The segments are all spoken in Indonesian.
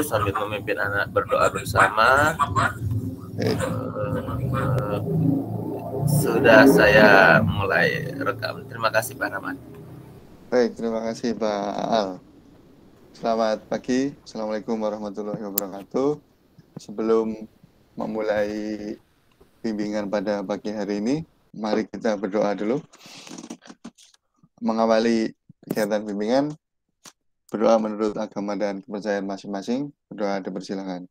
sambil memimpin anak berdoa bersama. Sudah saya mulai rekam. Terima kasih Pak Rahmat. Baik, terima kasih Pak Al. Selamat pagi, Assalamualaikum warahmatullahi wabarakatuh. Sebelum memulai bimbingan pada pagi hari ini, mari kita berdoa dulu. Mengawali kegiatan bimbingan, berdoa menurut agama dan kepercayaan masing-masing. Berdoa dipersilakan.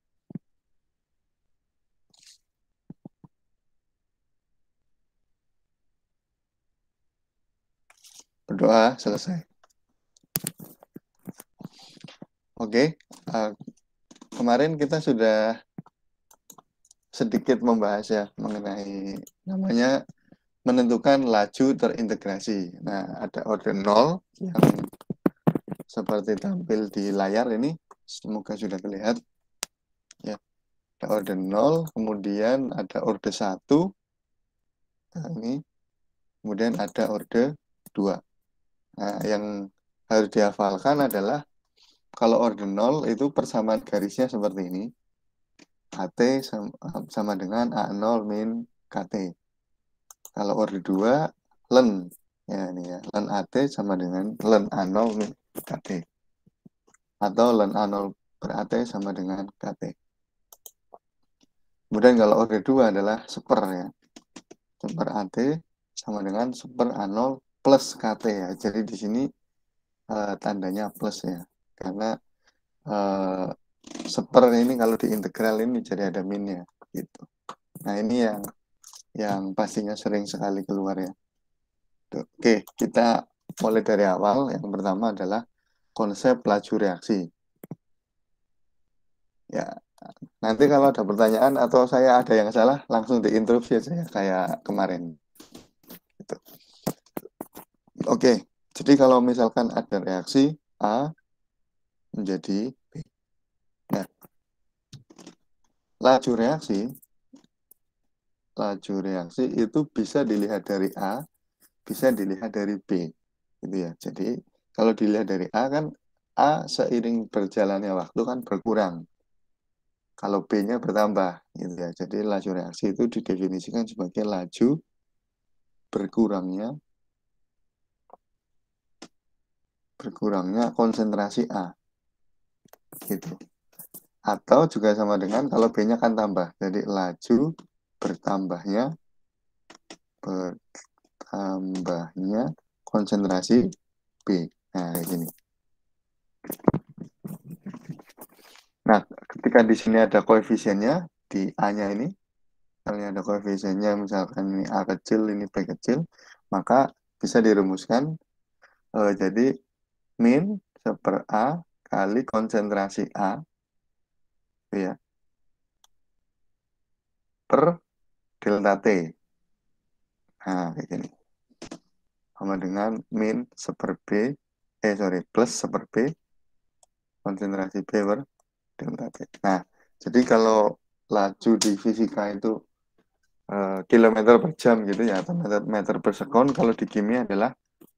Berdoa selesai. Oke, kemarin kita sudah sedikit membahas ya mengenai namanya menentukan laju terintegrasi. Nah, ada order 0 yang seperti tampil di layar ini, semoga sudah terlihat. Ya, ada order 0, kemudian ada order 1. Nah, ini. Kemudian ada order 2. Nah, yang harus dihafalkan adalah kalau order 0 itu persamaan garisnya seperti ini. AT sama dengan A0 min KT. Kalau order 2, len. Ya, ini ya. Len AT sama dengan len A0 min KT. Atau len A0 per AT sama dengan KT. Kemudian kalau order 2 adalah seper ya. Seper AT sama dengan seper A0 plus KT ya. Jadi di sini tandanya plus ya. Karena seper ini kalau diintegral ini jadi ada minnya gitu. Nah, ini yang pastinya sering sekali keluar ya. Oke, kita mulai dari awal. Yang pertama adalah konsep laju reaksi. Ya, nanti kalau ada pertanyaan atau saya ada yang salah, langsung diinterupsi aja kayak kemarin. Gitu. Oke, jadi kalau misalkan ada reaksi A menjadi B. Nah, laju reaksi itu bisa dilihat dari A, bisa dilihat dari B. Gitu ya. Jadi kalau dilihat dari A kan A seiring berjalannya waktu kan berkurang. Kalau B-nya bertambah, gitu ya. Jadi laju reaksi itu didefinisikan sebagai laju berkurangnya konsentrasi A, gitu. Atau juga sama dengan kalau B-nya kan tambah, jadi laju bertambahnya konsentrasi B. Nah, kayak gini. Nah, ketika di sini ada koefisiennya di A-nya ini, misalnya ada koefisiennya, misalkan ini A kecil, ini B kecil, maka bisa dirumuskan jadi min seper A kali konsentrasi A ya, per delta T. Nah, kayak gini. Sama dengan min seper B, plus seper B, konsentrasi B per delta T. Nah, jadi kalau laju di fisika itu kilometer per jam gitu ya, atau meter per sekon, kalau di kimia adalah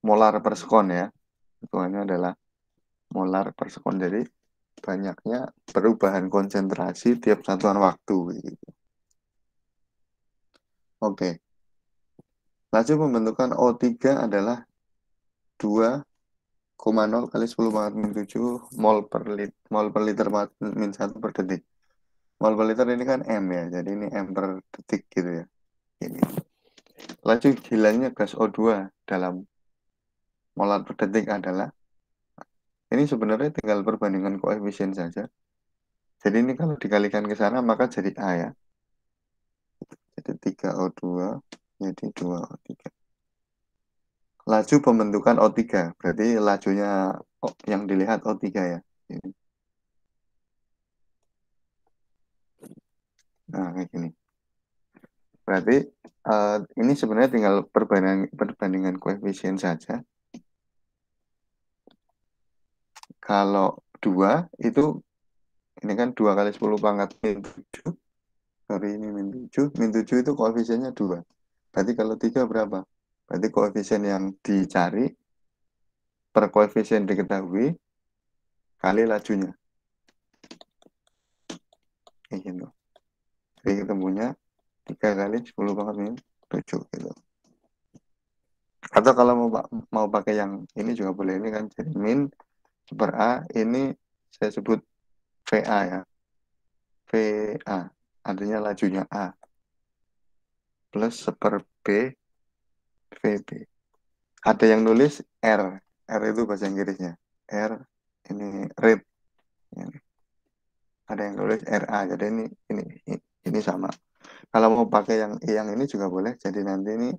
molar per sekon ya. Hitungannya adalah molar per sekon. Jadi banyaknya perubahan konsentrasi tiap satuan waktu gitu. Oke. Laju pembentukan O3 adalah 2,0 kali 10 pangkat min 7 mol per liter min 1 per detik. Mol per liter ini kan M ya, jadi ini M per detik gitu ya. Ini. Laju hilangnya gas O2 dalam molar per detik adalah, ini sebenarnya tinggal perbandingan koefisien saja. Jadi ini kalau dikalikan ke sana maka jadi A ya. Jadi 3O2 jadi 2O3. Laju pembentukan O3, berarti lajunya yang dilihat O3 ya. Ini. Nah, kayak gini. Berarti ini sebenarnya tinggal perbandingan koefisien saja. Kalau 2 itu, ini kan 2 kali 10 pangkat min 7. Sorry, ini min 7. Min 7 itu koefisiennya 2. Berarti kalau 3 berapa? Berarti koefisien yang dicari per koefisien diketahui kali lajunya. kayak gitu. Jadi ketemunya 3 kali 10 pangkat min 7 gitu. Atau kalau mau pakai yang ini juga boleh, ini kan jadi min super A, ini saya sebut VA ya. VA artinya lajunya A plus seper B VB. Ada yang nulis R. R itu bahasa Inggrisnya. R ini rate. Ini. Ada yang nulis RA. Jadi ini sama. Kalau mau pakai yang ini juga boleh. Jadi nanti ini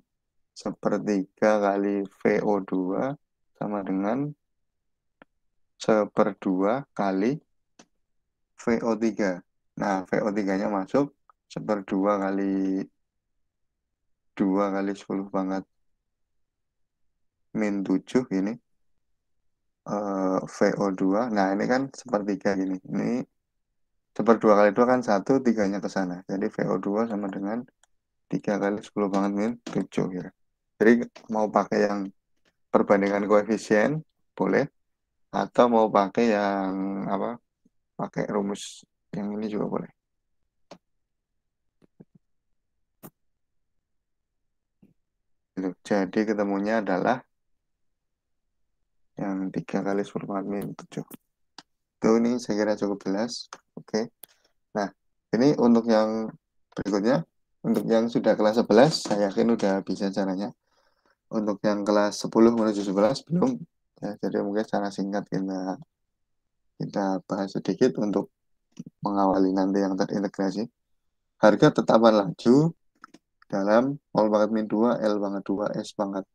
sepertiga kali VO2 sama dengan seperdua kali VO3. Nah, VO3-nya masuk seperdua kali 2 kali 10 pangkat min 7 ini VO2. Nah, ini kan sepertiga gini. Ini seperdua kali 2 kan 1, 3-nya ke sana. Jadi VO2 sama dengan 3 kali 10 pangkat min 7 ya. Jadi mau pakai yang perbandingan koefisien boleh, atau mau pakai yang apa? Pakai rumus yang ini juga boleh. Gitu. Jadi ketemunya adalah yang 3 kali 10 pangkat min 7. Itu ini saya kira cukup jelas. Oke. Nah, ini untuk yang berikutnya, untuk yang sudah kelas 11, saya yakin udah bisa caranya. Untuk yang kelas 10 menuju 11 belum. Ya, jadi mungkin secara singkat kita bahas sedikit untuk mengawali nanti yang terintegrasi. Harga tetapan laju dalam mol pangkat min 2, L pangkat 2, S pangkat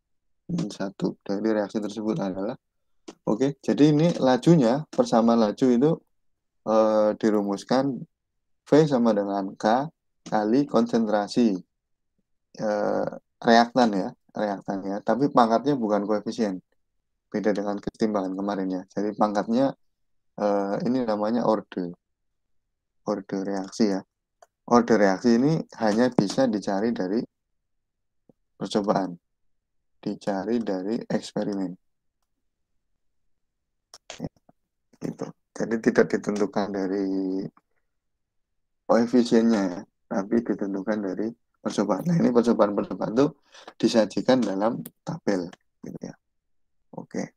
min 1. Dari reaksi tersebut adalah, oke, jadi ini lajunya, persamaan laju itu dirumuskan V sama dengan K kali konsentrasi eh, reaktan ya. Tapi pangkatnya bukan koefisien, beda dengan kesetimbangan kemarin ya. Jadi pangkatnya ini namanya orde reaksi ya. Orde reaksi ini hanya bisa dicari dari percobaan, dicari dari eksperimen, ya, gitu. Jadi tidak ditentukan dari koefisiennya ya, tapi ditentukan dari percobaan. Nah, ini percobaan-percobaan itu disajikan dalam tabel, gitu ya. Oke.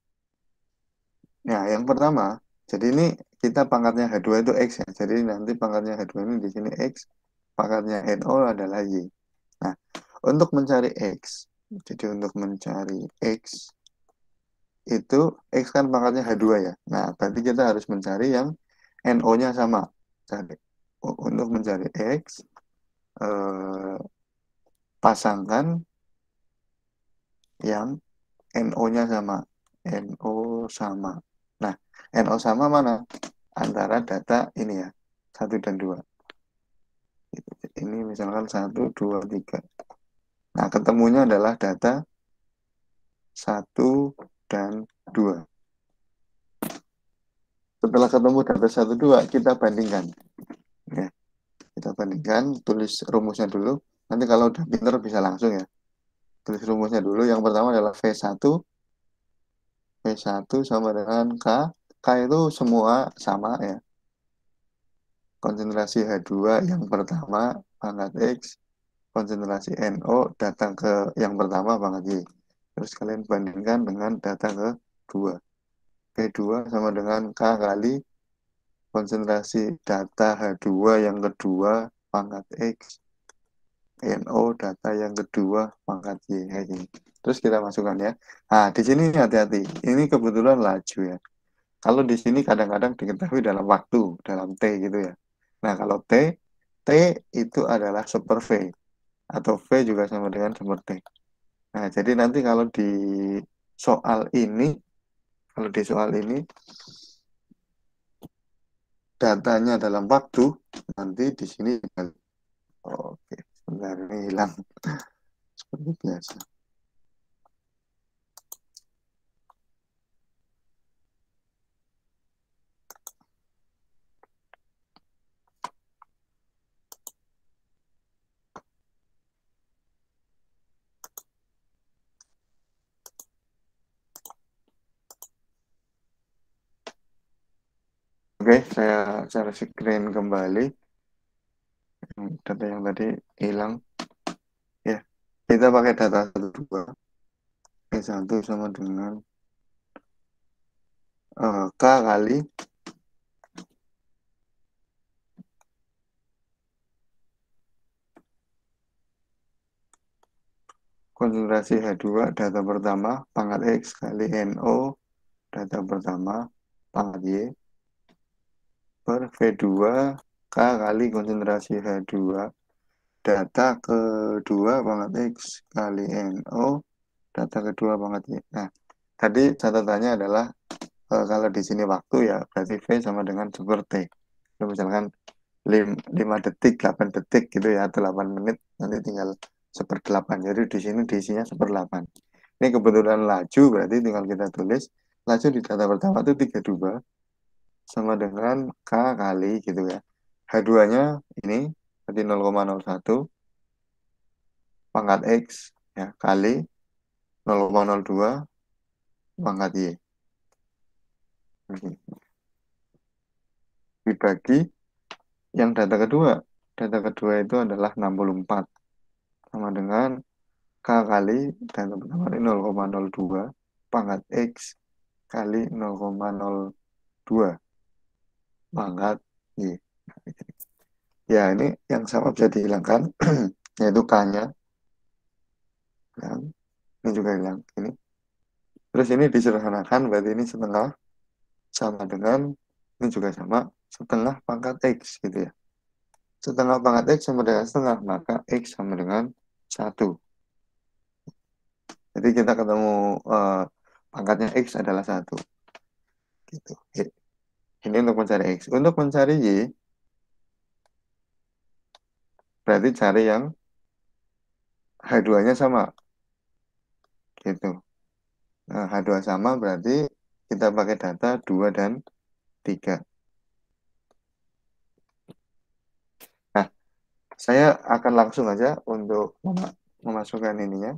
Nah, yang pertama, jadi ini kita pangkatnya H2 itu X ya. Jadi nanti pangkatnya H2 ini di sini X, pangkatnya NO adalah Y. Nah, untuk mencari X, jadi untuk mencari X, itu X kan pangkatnya H2 ya. Nah, berarti kita harus mencari yang NO-nya sama. Jadi, untuk mencari X, eh, pasangkan yang NO-nya sama. NO sama. Nah, NO sama mana? Antara data ini ya, 1 dan 2. Ini misalkan 1, 2, 3. Nah, ketemunya adalah data 1 dan 2. Setelah ketemu data 1, 2, kita bandingkan. Ya, kita bandingkan, tulis rumusnya dulu. Nanti kalau udah pinter bisa langsung ya. Tulis rumusnya dulu. Yang pertama adalah V1. V1 sama dengan K. K itu semua sama ya. Konsentrasi H2 yang pertama pangkat X, konsentrasi NO datang ke yang pertama pangkat Y. Terus kalian bandingkan dengan data kedua. V2 sama dengan K kali konsentrasi data H2 yang kedua pangkat X, NO data yang kedua pangkat Y kayak gini. Terus kita masukkan ya. Nah, di sini hati-hati. Ini kebetulan laju ya. Kalau di sini kadang-kadang diketahui dalam waktu, dalam T gitu ya. Nah, kalau T itu adalah super V. Atau V juga sama dengan super T. Nah, jadi nanti soal ini, kalau di soal ini, datanya dalam waktu, nanti di sini, oke, sebentar ini hilang, seperti biasa. Oke, saya share screen kembali. Data yang tadi hilang. Ya, kita pakai data 1, 2. P1 sama dengan K kali konsentrasi H2 data pertama pangkat X kali NO data pertama pangkat Y per V2 K kali konsentrasi H2 data kedua pangkat X kali NO data kedua pangkat Y. Nah, tadi catatannya adalah kalau di sini waktu ya berarti V sama dengan super T. Jadi misalkan 5 detik, 8 detik gitu ya, atau 8 menit, nanti tinggal 1/8. Jadi di sini diisinya 1/8. Ini kebetulan laju, berarti tinggal kita tulis. Laju di data pertama itu 32 sama dengan K kali gitu ya. H2-nya ini berarti 0,01 pangkat X ya kali 0,02 pangkat Y. Dibagi yang data kedua. Data kedua itu adalah 64 sama dengan K kali data pertama ini 0,02 pangkat X kali 0,02 pangkat Y. Ya, ini yang sama bisa dihilangkan, yaitu K-nya. Ini juga hilang. Ini. Terus ini disederhanakan, berarti ini setengah sama dengan, ini juga sama, setengah pangkat X gitu ya. Setengah pangkat X sama dengan setengah, maka X sama dengan 1. Jadi kita ketemu pangkatnya X adalah 1. Gitu. Ini untuk mencari X. Untuk mencari Y, berarti cari yang H2-nya sama. Gitu. Nah, H2 sama berarti kita pakai data 2 dan 3. Nah, saya akan langsung aja untuk memasukkan ininya.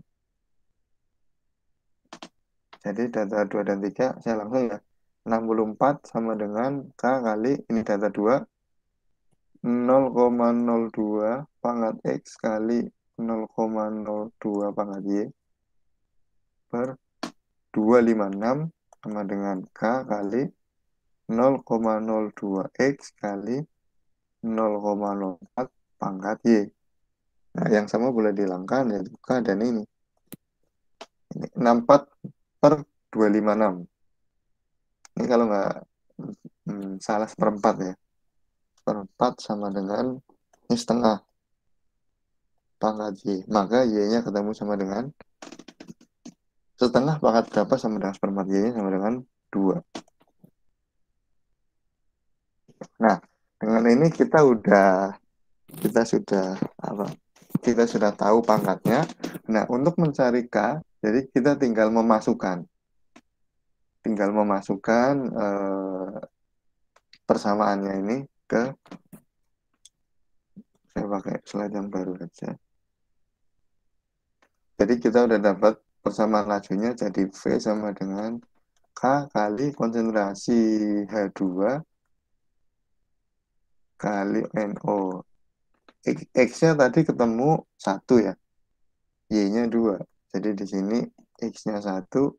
Jadi data 2 dan 3 saya langsung ya. 64 sama dengan K kali ini data 2 0,02 pangkat X kali 0,02 pangkat Y per 256 sama dengan K kali 0,02 X kali 0,04 pangkat Y. Nah, yang sama boleh dihilangkan yaitu K dan ini. 64 per 256. Ini kalau nggak salah seperempat ya. Seperempat sama dengan ini setengah pangkat Y. Maka Y-nya ketemu sama dengan setengah pangkat berapa sama dengan seperempat Y-nya sama dengan 2. Nah, dengan ini kita sudah apa? Kita sudah tahu pangkatnya. Nah, untuk mencari K, jadi kita tinggal memasukkan persamaannya ini ke, saya pakai slide yang baru saja. Jadi kita udah dapat persamaan lajunya jadi V sama dengan K kali konsentrasi H2 kali NO. X-nya tadi ketemu 1 ya, Y-nya 2. Jadi di sini X-nya 1,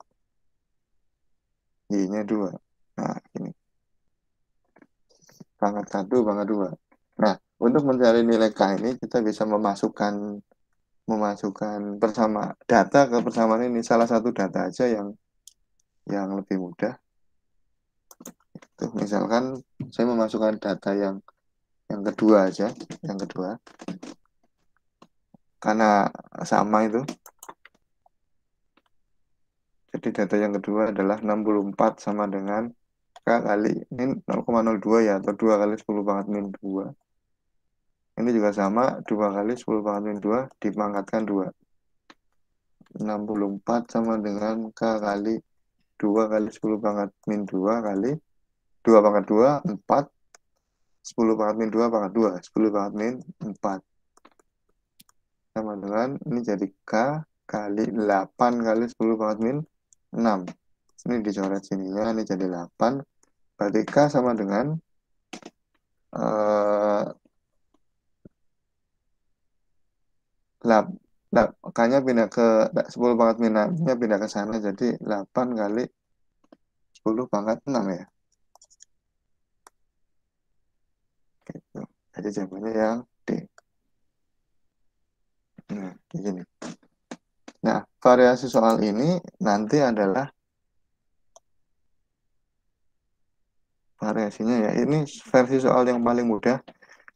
Y-nya 2. Nah, ini pangkat 1, pangkat 2. Nah, untuk mencari nilai K ini kita bisa memasukkan data ke persamaan ini. Salah satu data aja yang lebih mudah. Tuh, misalkan saya memasukkan data yang kedua aja, yang kedua. Karena sama itu. Jadi data yang kedua adalah 64 sama dengan K kali, ini 0,02 ya, atau 2 kali 10 pangkat min 2. Ini juga sama, 2 kali 10 pangkat min 2 dipangkatkan 2. 64 sama dengan K kali 2 kali 10 pangkat min 2 kali 2 pangkat 2, 4. 10 pangkat min 2 pangkat 2. 10 pangkat min 4. Sama dengan, ini jadi K kali 8 kali 10 pangkat min 6. Ini dicoret sininya, ini jadi 8. Berarti K sama dengan Makanya pindah ke 10 pangkat minusnya pindah ke sana, jadi 8 kali 10 pangkat 6 ya. Gitu. Jadi jawabannya yang D. Nah, kayak gini. Nah, variasi soal ini nanti adalah variasinya ya. Ini versi soal yang paling mudah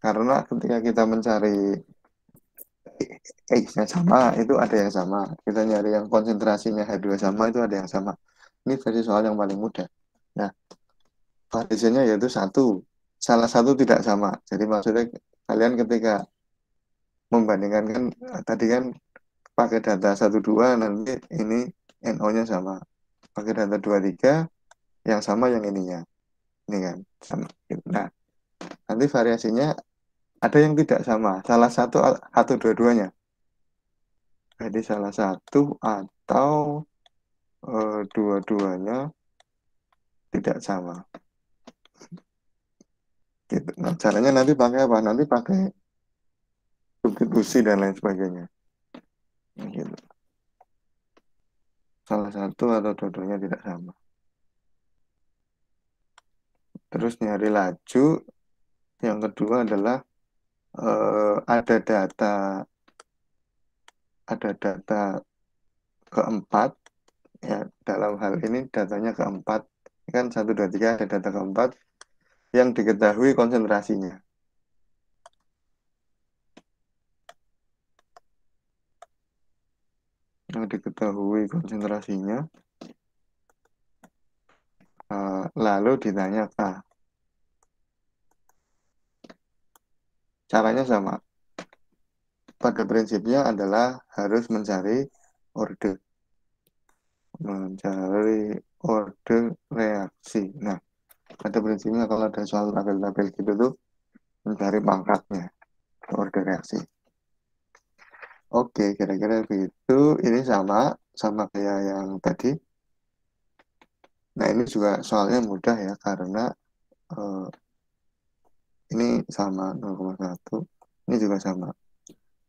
karena ketika kita mencari X-nya sama, itu ada yang sama. Kita nyari yang konsentrasinya H2 sama, itu ada yang sama. Ini versi soal yang paling mudah. Nah, variasinya yaitu satu. Salah satu tidak sama. Jadi maksudnya kalian ketika membandingkan kan tadi kan pakai data 1 2 nanti ini NO-nya sama. Pakai data 2 3 yang sama yang ininya. Ini kan sama. Nah, nanti variasinya ada yang tidak sama. Salah satu atau dua-duanya. Jadi salah satu atau dua-duanya tidak sama. Gitu. Nah, caranya nanti pakai apa? Nanti pakai substitusi dan lain sebagainya. Gitu. Salah satu atau dua-duanya tidak sama. Terus nyari laju. Yang kedua adalah ada data keempat ya, dalam hal ini datanya keempat. Ini kan 1 2 3 ada data keempat yang diketahui konsentrasinya. Yang diketahui konsentrasinya lalu ditanya apa? Caranya sama. Pada prinsipnya adalah harus mencari orde reaksi. Nah, pada prinsipnya kalau ada soal tabel-tabel gitu tuh mencari pangkatnya orde reaksi. Oke, kira-kira begitu. Ini sama kayak yang tadi. Nah, ini juga soalnya mudah ya karena eh, ini sama 0,1. Ini juga sama.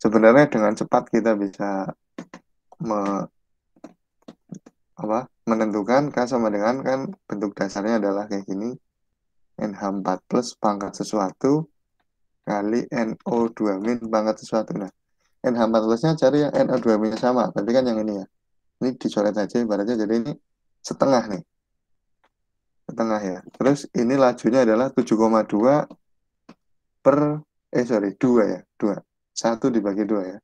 Sebenarnya dengan cepat kita bisa me- menentukan K sama dengan kan bentuk dasarnya adalah kayak gini. NH4 plus pangkat sesuatu kali NO2 min pangkat sesuatu. Nah, NH4 plusnya cari yang NO2 min sama. Berarti kan yang ini ya. Ini dicoret aja ibaratnya. Jadi ini setengah nih. Setengah ya. Terus ini lajunya adalah 7,2 per 2 ya. 2. 1 dibagi 2 ya.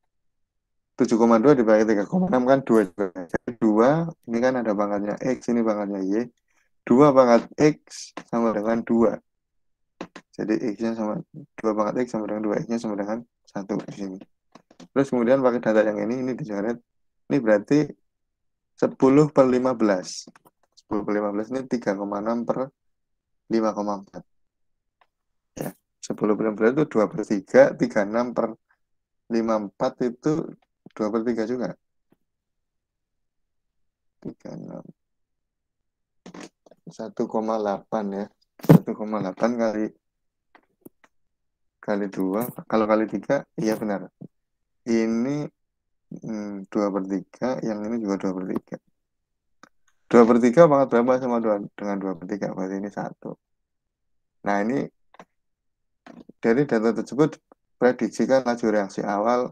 7,2 dibagi 3,6 kan 2 juga. Jadi 2, ini kan ada pangkatnya X, ini pangkatnya Y. 2 pangkat X sama dengan 2. Jadi X-nya sama 2 pangkat X sama dengan 2. X-nya sama dengan 1 di sini. Terus kemudian pakai data yang ini dicoret. Ini berarti 10 per 15. 10 per 15 ini 3,6 per 5,4. Ya, 10 per 15 itu 2 per 3, 36 per 54 itu 2 per 3 juga. 36. 1,8 ya. 1,8 kali 2. Kalau kali 3, iya benar. Ini 2 per 3, yang ini juga 2 per 3. 2 per 3 pangkat berapa sama dengan 2 per 3? Berarti ini 1. Nah, ini dari data tersebut prediksikan laju reaksi awal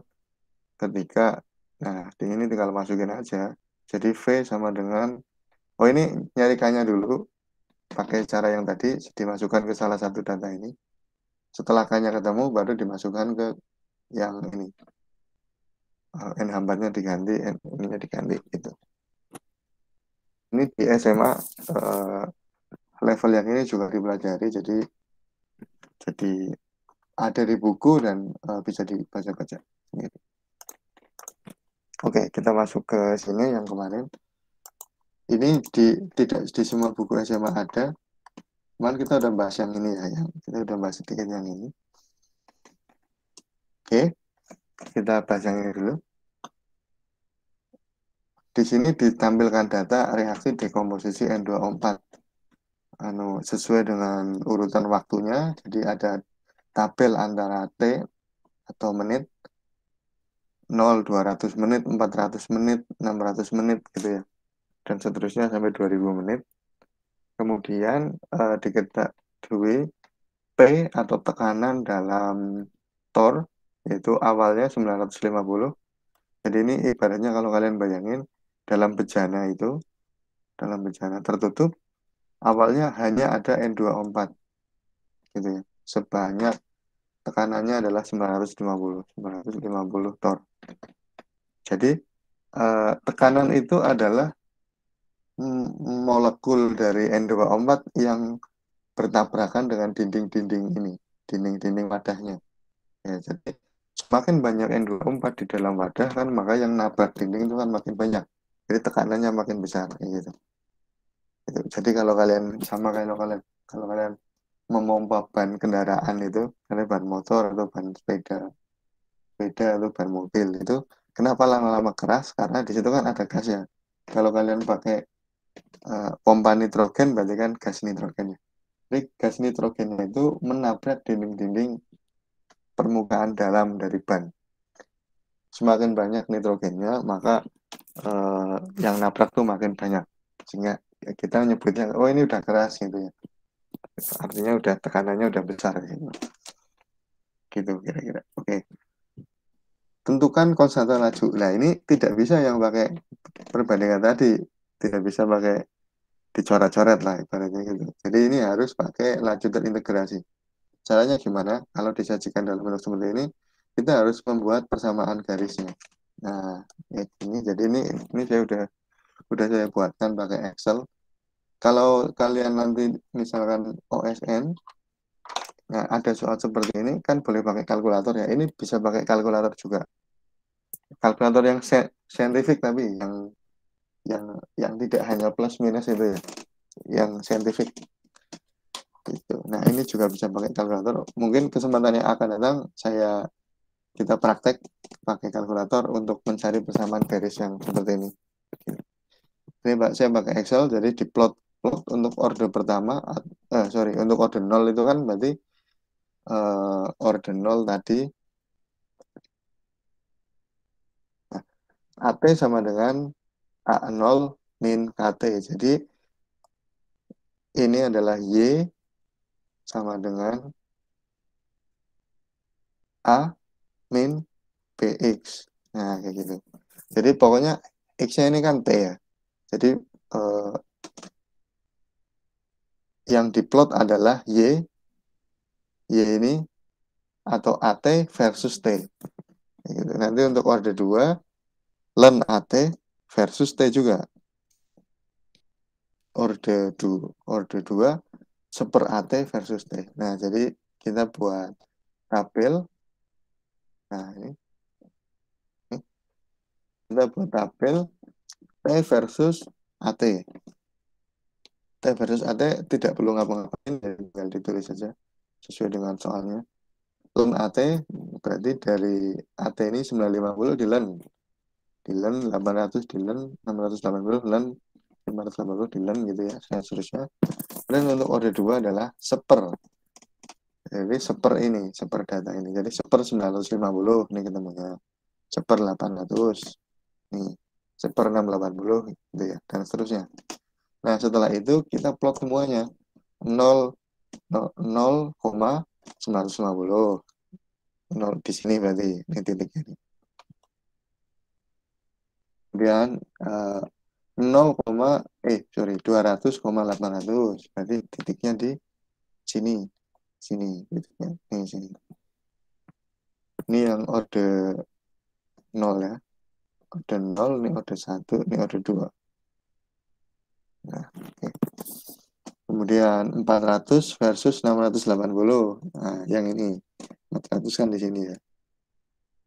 ketika, nah di ini tinggal masukin aja. Jadi V sama dengan, oh ini nyari K-nya dulu, pakai cara yang tadi, dimasukkan ke salah satu data ini. Setelah K-nya ketemu, baru dimasukkan ke yang ini. N hambatnya diganti, N ininya diganti, gitu. Ini di SMA level yang ini juga dipelajari, jadi ada di buku dan bisa dibaca-baca. Gitu. Oke, kita masuk ke sini yang kemarin. Ini tidak di semua buku SMA ada. Kemarin kita udah bahas yang ini ya, kita udah bahas sedikit yang ini. Oke, kita bahas yang ini dulu. Di sini ditampilkan data reaksi dekomposisi N2O4. Sesuai dengan urutan waktunya, jadi ada tabel antara T atau menit 0, 200 menit, 400 menit, 600 menit gitu ya. Dan seterusnya sampai 2000 menit. Kemudian diketahui P atau tekanan dalam tor, yaitu awalnya 950. Jadi ini ibaratnya kalau kalian bayangin, dalam bejana itu, dalam bejana tertutup, awalnya hanya ada N2O4 gitu ya. Sebanyak tekanannya adalah 950 tor. Jadi tekanan itu adalah molekul dari N2O4 yang bertabrakan dengan dinding-dinding ini, dinding-dinding wadahnya. Ya, jadi semakin banyak N2O4 di dalam wadah kan, maka yang nabrak dinding itu kan makin banyak. Jadi tekanannya makin besar kayak gitu. Jadi kalau kalian sama kalau kalian memompa ban kendaraan itu, karena ban motor atau ban sepeda atau ban mobil itu, kenapa lama-lama keras? Karena di situ kan ada gas ya. Kalau kalian pakai pompa nitrogen, berarti kan gas nitrogennya. Jadi gas nitrogennya itu menabrak dinding-dinding permukaan dalam dari ban. Semakin banyak nitrogennya, maka yang nabrak tuh makin banyak. Sehingga kita nyebutnya, oh ini udah keras gitu ya. Artinya udah tekanannya udah besar gitu. Gitu kira-kira. Oke. Tentukan konstanta laju. Nah, ini tidak bisa yang pakai perbandingan tadi. Tidak bisa pakai dicoret-coret lah ibaratnya gitu. Jadi ini harus pakai laju terintegrasi. Caranya gimana? Kalau disajikan dalam bentuk seperti ini, kita harus membuat persamaan garisnya. Nah, ini jadi ini saya udah saya buatkan pakai Excel. Kalau kalian nanti misalkan OSN, nah ada soal seperti ini kan boleh pakai kalkulator ya. Ini bisa pakai kalkulator juga. Kalkulator yang saintifik tapi yang yang tidak hanya plus minus itu ya, yang saintifik gitu. Nah, ini juga bisa pakai kalkulator. Mungkin kesempatan yang akan datang kita praktek pakai kalkulator untuk mencari persamaan garis yang seperti ini. Ini saya pakai Excel, jadi di plot untuk orde pertama, untuk orde 0 itu kan berarti orde 0 tadi, nah, AT sama dengan A0 min KT. Jadi ini adalah Y sama dengan A min BX. Nah, kayak gitu. Jadi pokoknya X-nya ini kan T ya. Jadi yang diplot adalah Y ini atau AT versus T. Gitu. Nanti untuk orde 2, len AT versus T juga. Orde 2 seper AT versus T. Nah, jadi kita buat tabel. Nah, ini kita buat tabel T versus AT. T versus AT tidak perlu ngapa-ngapain, tinggal ditulis saja sesuai dengan soalnya. Len AT berarti dari AT ini 950 di len 800 di len 680 len 580 di len gitu ya, seterusnya. Dan untuk orde 2 adalah seper. Jadi seper data ini. Jadi seper 950 ini ketemunya. Seper 800 nih. Seper 680 gitu ya, dan seterusnya. Nah, setelah itu kita plot semuanya. 0,950. 0 di sini berarti ini titiknya ini. Kemudian 200,800 berarti titiknya di sini titiknya ini sini. Ini yang orde 0 ya, orde 0, ini orde 1, ini orde 2. Nah, okay. Kemudian 400 versus 680. Nah, yang ini 400 kan di sini ya.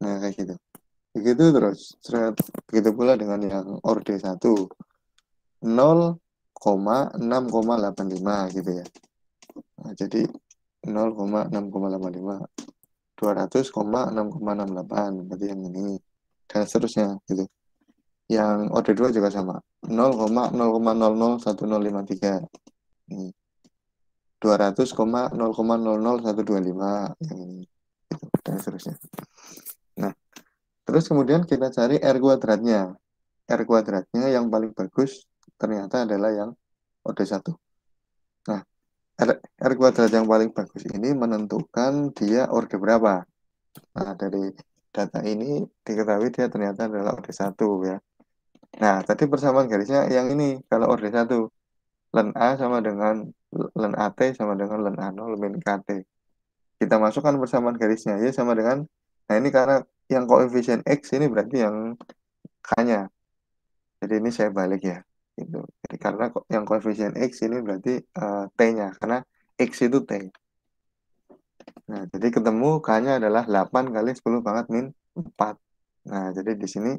Nah, kayak gitu. Begitu terus. Begitu pula dengan yang orde 1. 0,6,85 gitu ya. Nah, jadi 0,6,85. 200,6,68 berarti yang ini, dan seterusnya gitu. Yang orde 2 juga sama, 0,0,001053 ini, 200,0,00125 yang ini gitu, dan seterusnya. Nah, Terus kemudian kita cari R kuadratnya. R kuadratnya yang paling bagus ternyata adalah yang OD1. Nah, R kuadrat yang paling bagus ini menentukan dia orde berapa. Nah, dari data ini diketahui dia ternyata adalah orde 1 ya. Nah, tadi persamaan garisnya yang ini. Kalau orde 1, len A sama dengan len AT sama dengan len A0 min KT. Kita masukkan persamaan garisnya, ya sama dengan, nah ini karena yang koefisien X ini berarti yang K-nya. Jadi ini saya balik ya. Gitu. Jadi karena yang koefisien X ini berarti T-nya, karena X itu T. Nah, jadi ketemu K-nya adalah 8 kali 10 pangkat min 4. Nah, jadi di sini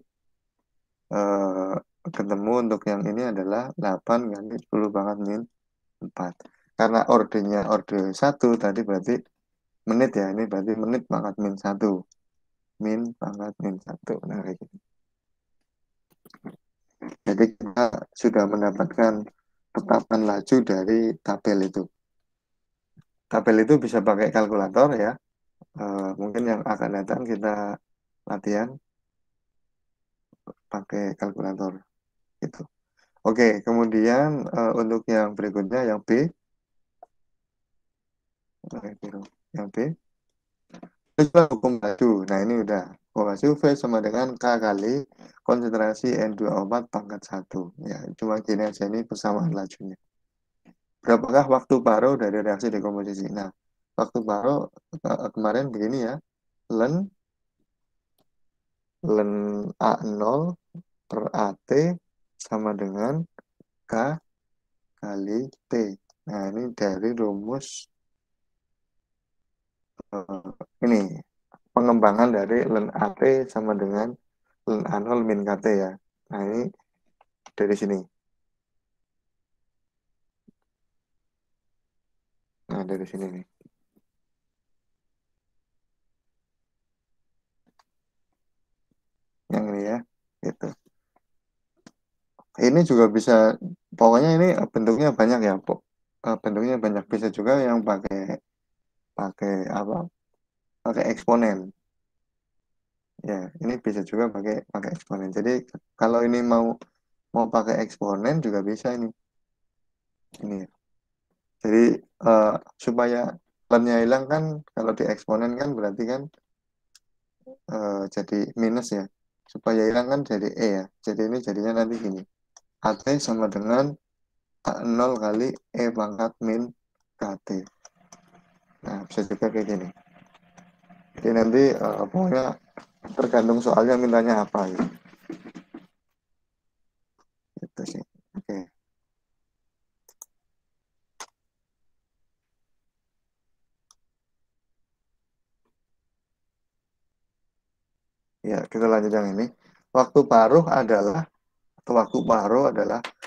eh, ketemu untuk yang ini adalah 8 kali 10 pangkat min 4. Karena ordenya orde 1 tadi berarti menit ya. Ini berarti menit pangkat min 1. Min pangkat min 1. Nah, kayak gitu. Jadi kita sudah mendapatkan tetapan laju dari tabel itu. Tabel itu bisa pakai kalkulator ya. Mungkin yang akan datang kita latihan pakai kalkulator gitu. Oke, kemudian untuk yang berikutnya yang B. Oke, yang B. Itu hukum laju. Nah, ini udah. Hukum laju V sama dengan K kali konsentrasi N24 pangkat 1. Ya, cuma gini aja, ini persamaan lajunya. Berapakah waktu paruh dari reaksi dekomposisi? Nah, waktu paruh kemarin begini ya. Len len A0 per AT sama dengan K kali T. Nah, ini dari rumus ini pengembangan dari len AT sama dengan len A0 min KT ya. Nah, ini dari sini. Nah, dari sini nih. Yang ini ya. Gitu. Ini juga bisa, pokoknya ini bentuknya banyak ya, bentuknya banyak. Bisa juga yang pakai pakai apa? Pakai eksponen. Ya, ini bisa juga pakai pakai eksponen. Jadi kalau ini mau mau pakai eksponen juga bisa ini. Ini ya. Jadi eh, supaya lemnya hilang kan kalau di eksponen kan berarti kan jadi minus ya. Supaya hilang kan jadi E ya. Jadi ini jadinya nanti gini. AT sama dengan A0 kali E pangkat min KT. Nah, bisa juga kayak gini. Jadi nanti pokoknya tergantung soalnya mintanya apa gitu. Gitu sih. Oke. Ya, kita lanjut yang ini. Waktu paruh adalah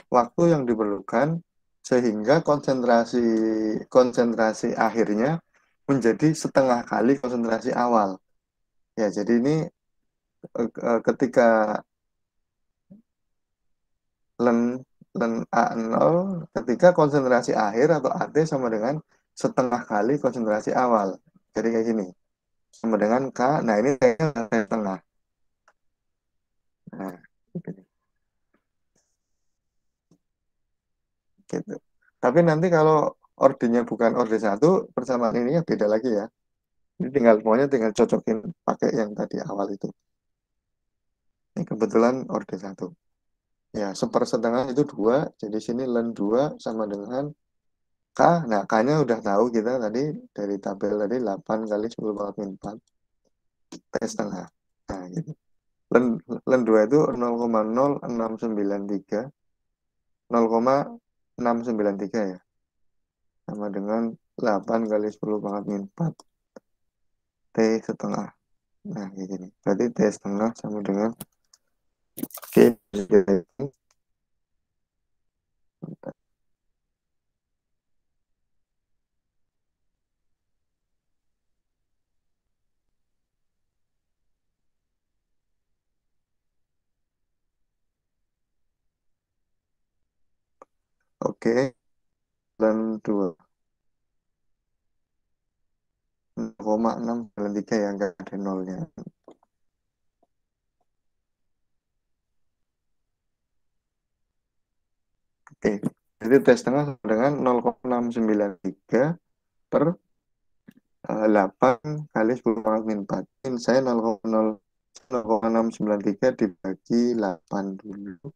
waktu yang diperlukan sehingga konsentrasi konsentrasi akhirnya menjadi setengah kali konsentrasi awal. Ya, jadi ini ketika len len A0 ketika konsentrasi akhir atau AT sama dengan setengah kali konsentrasi awal. Jadi kayak gini. Sama dengan K. Nah, ini kayaknya setengah. Nah, gitu. Tapi nanti kalau ordenya bukan orde 1, persamaan ininya beda lagi ya. Ini tinggal cocokin pakai yang tadi awal itu. Ini kebetulan orde 1. Ya, sepersetengah itu 2. Jadi sini len 2 sama dengan K. Nah, K-nya udah tahu kita tadi dari tabel tadi 8 kali 10 pangkat min 4 T setengah. Nah, gitu. Len, len 2 itu 0,0693 0,693 ya. Sama dengan 8 kali 10 pangkat min 4 T setengah. Nah, kayak gini. Berarti T setengah sama dengan G. Oke, dan 2. 0,693 ya, nggak ada nolnya. Jadi T setengah sama dengan 0,693 per 8 kali 10 pangkat min 4. Ini saya 0,693 dibagi 8 dulu.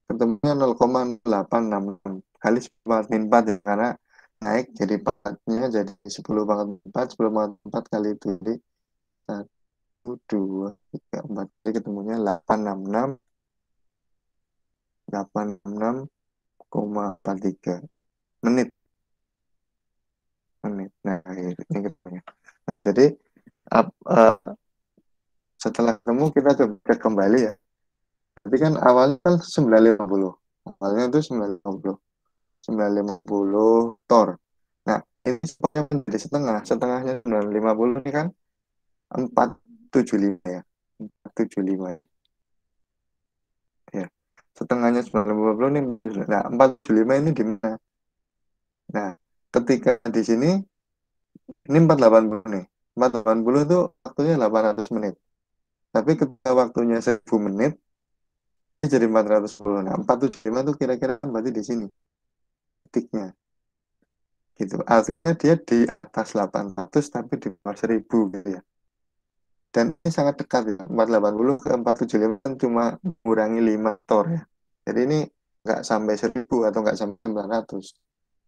Ketemunya 0,866 kali 10 pangkat min 4 ya, karena naik jadi pangkatnya jadi 10 pangkat min 4, 10 pangkat min 4 kali itu. Jadi 1, 2, 3, 4. Jadi ketemunya 866,43 menit. Nah, ini ketemunya. Jadi setelah ketemu kita coba cek kembali ya. Jadi kan awalnya kan 950. Awalnya itu 950. 950 tor. Nah, ini pokoknya menjadi setengah. Setengahnya 950 ini kan 475 ya. 475 ya. Setengahnya 950 ini. Nah, 475 ini di mana? Nah, ketika di sini ini 480 nih. 480 itu waktunya 800 menit. Tapi ketika waktunya 1000 menit ini jadi 410. Nah, 475 itu kira-kira berarti di sini titiknya. Gitu. Artinya dia di atas 800 tapi di bawah 1000 gitu ya. Dan ini sangat dekat ya. 480 ke 475 kan cuma mengurangi 5 tor ya. Jadi ini nggak sampai 1000 atau nggak sampai 900.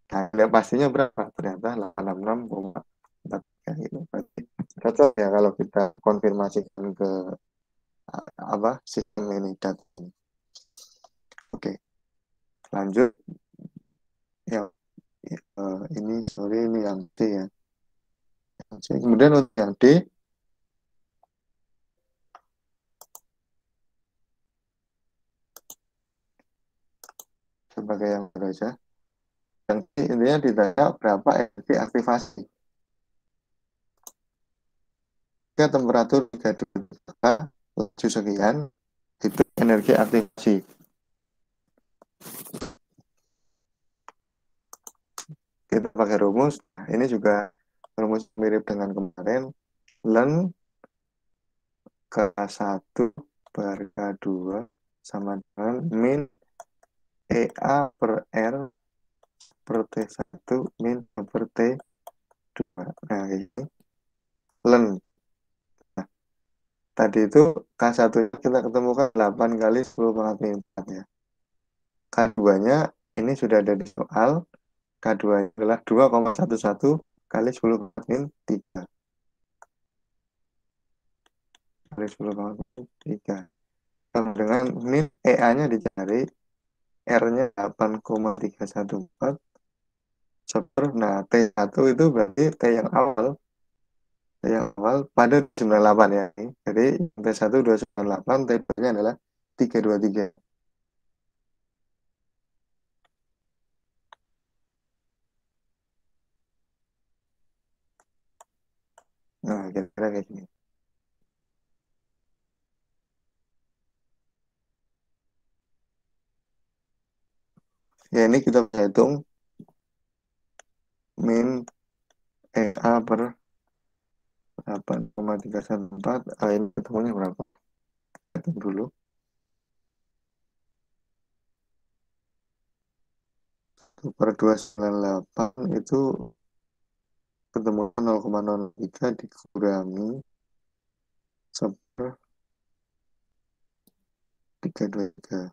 Nah, yang pastinya berapa? Ternyata 866,4 gitu. Berarti cocok ya kalau kita konfirmasikan ke apa sistem ini data ini. Oke, lanjut yang ini sorry ini yang D ya. Kemudian untuk yang D sebagai yang saja. Yang D intinya ditanya berapa energi aktivasi. Jika temperatur 32 laju sekian, itu energi aktivasi. Kita pakai rumus. Nah, ini juga rumus mirip dengan kemarin. Ln K1 per K2 sama dengan min EA per R per T1 min per T2. Nah, ini ln. Nah, tadi itu K1 kita ketemukan 8 kali 10 pangkat min 4 ya. K2-nya ini sudah ada di soal. K2 adalah 2,11 kali 10 pangkat min 3. Kali 10 pangkat min 3. Sama dengan min EA-nya dicari. R-nya 8,314 nah T1 itu berarti T yang awal pada 98 ya. Jadi T1 298, T2-nya adalah 323. Nah, kira-kira kayak gini. Ya, ini kita bisa hitung min EA per 8,314. Ini ketemunya berapa? Hitung dulu. Per 298 itu ketemu 0,03 dikurangi 1/323.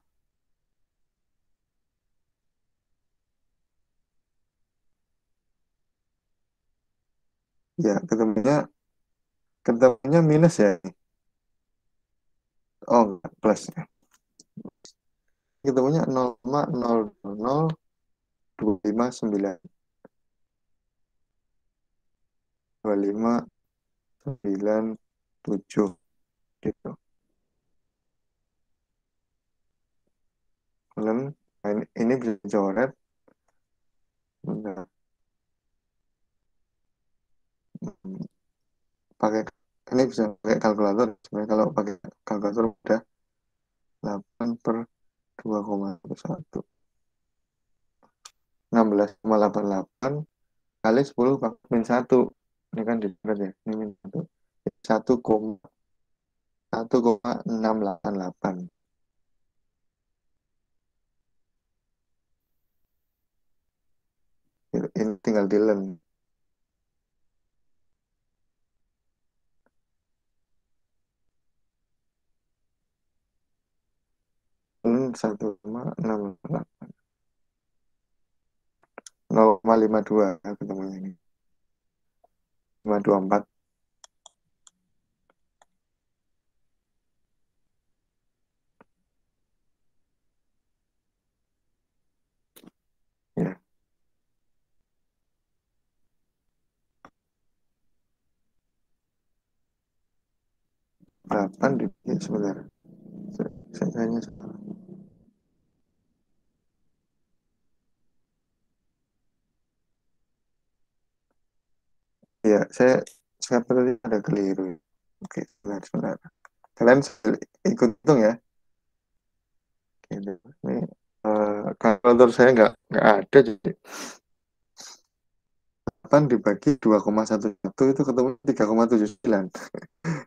Ya, ketemunya minus ya. Oh, plus ya. Ketemunya 0,000259 2597 gitu. Kemudian ini bisa dicoret. Nah, pakai ini bisa pakai kalkulator. Sebenarnya kalau pakai kalkulator udah 8/2,1 16,88 kali 10 min 1. Ini kan diberat ya. Ini min 1. 1,688. ini tinggal di learn. Learn 1,68 0,52 ketemunya ini 524 ya. 8 dibagi sebentar. Saya kayaknya salah. Ya, saya tadi ada keliru. Oke, sebentar. Kalian ikut hitung ya. Oke, ini kalau menurut saya nggak ada, jadi 8 dibagi 2,11 itu ketemu 3,79.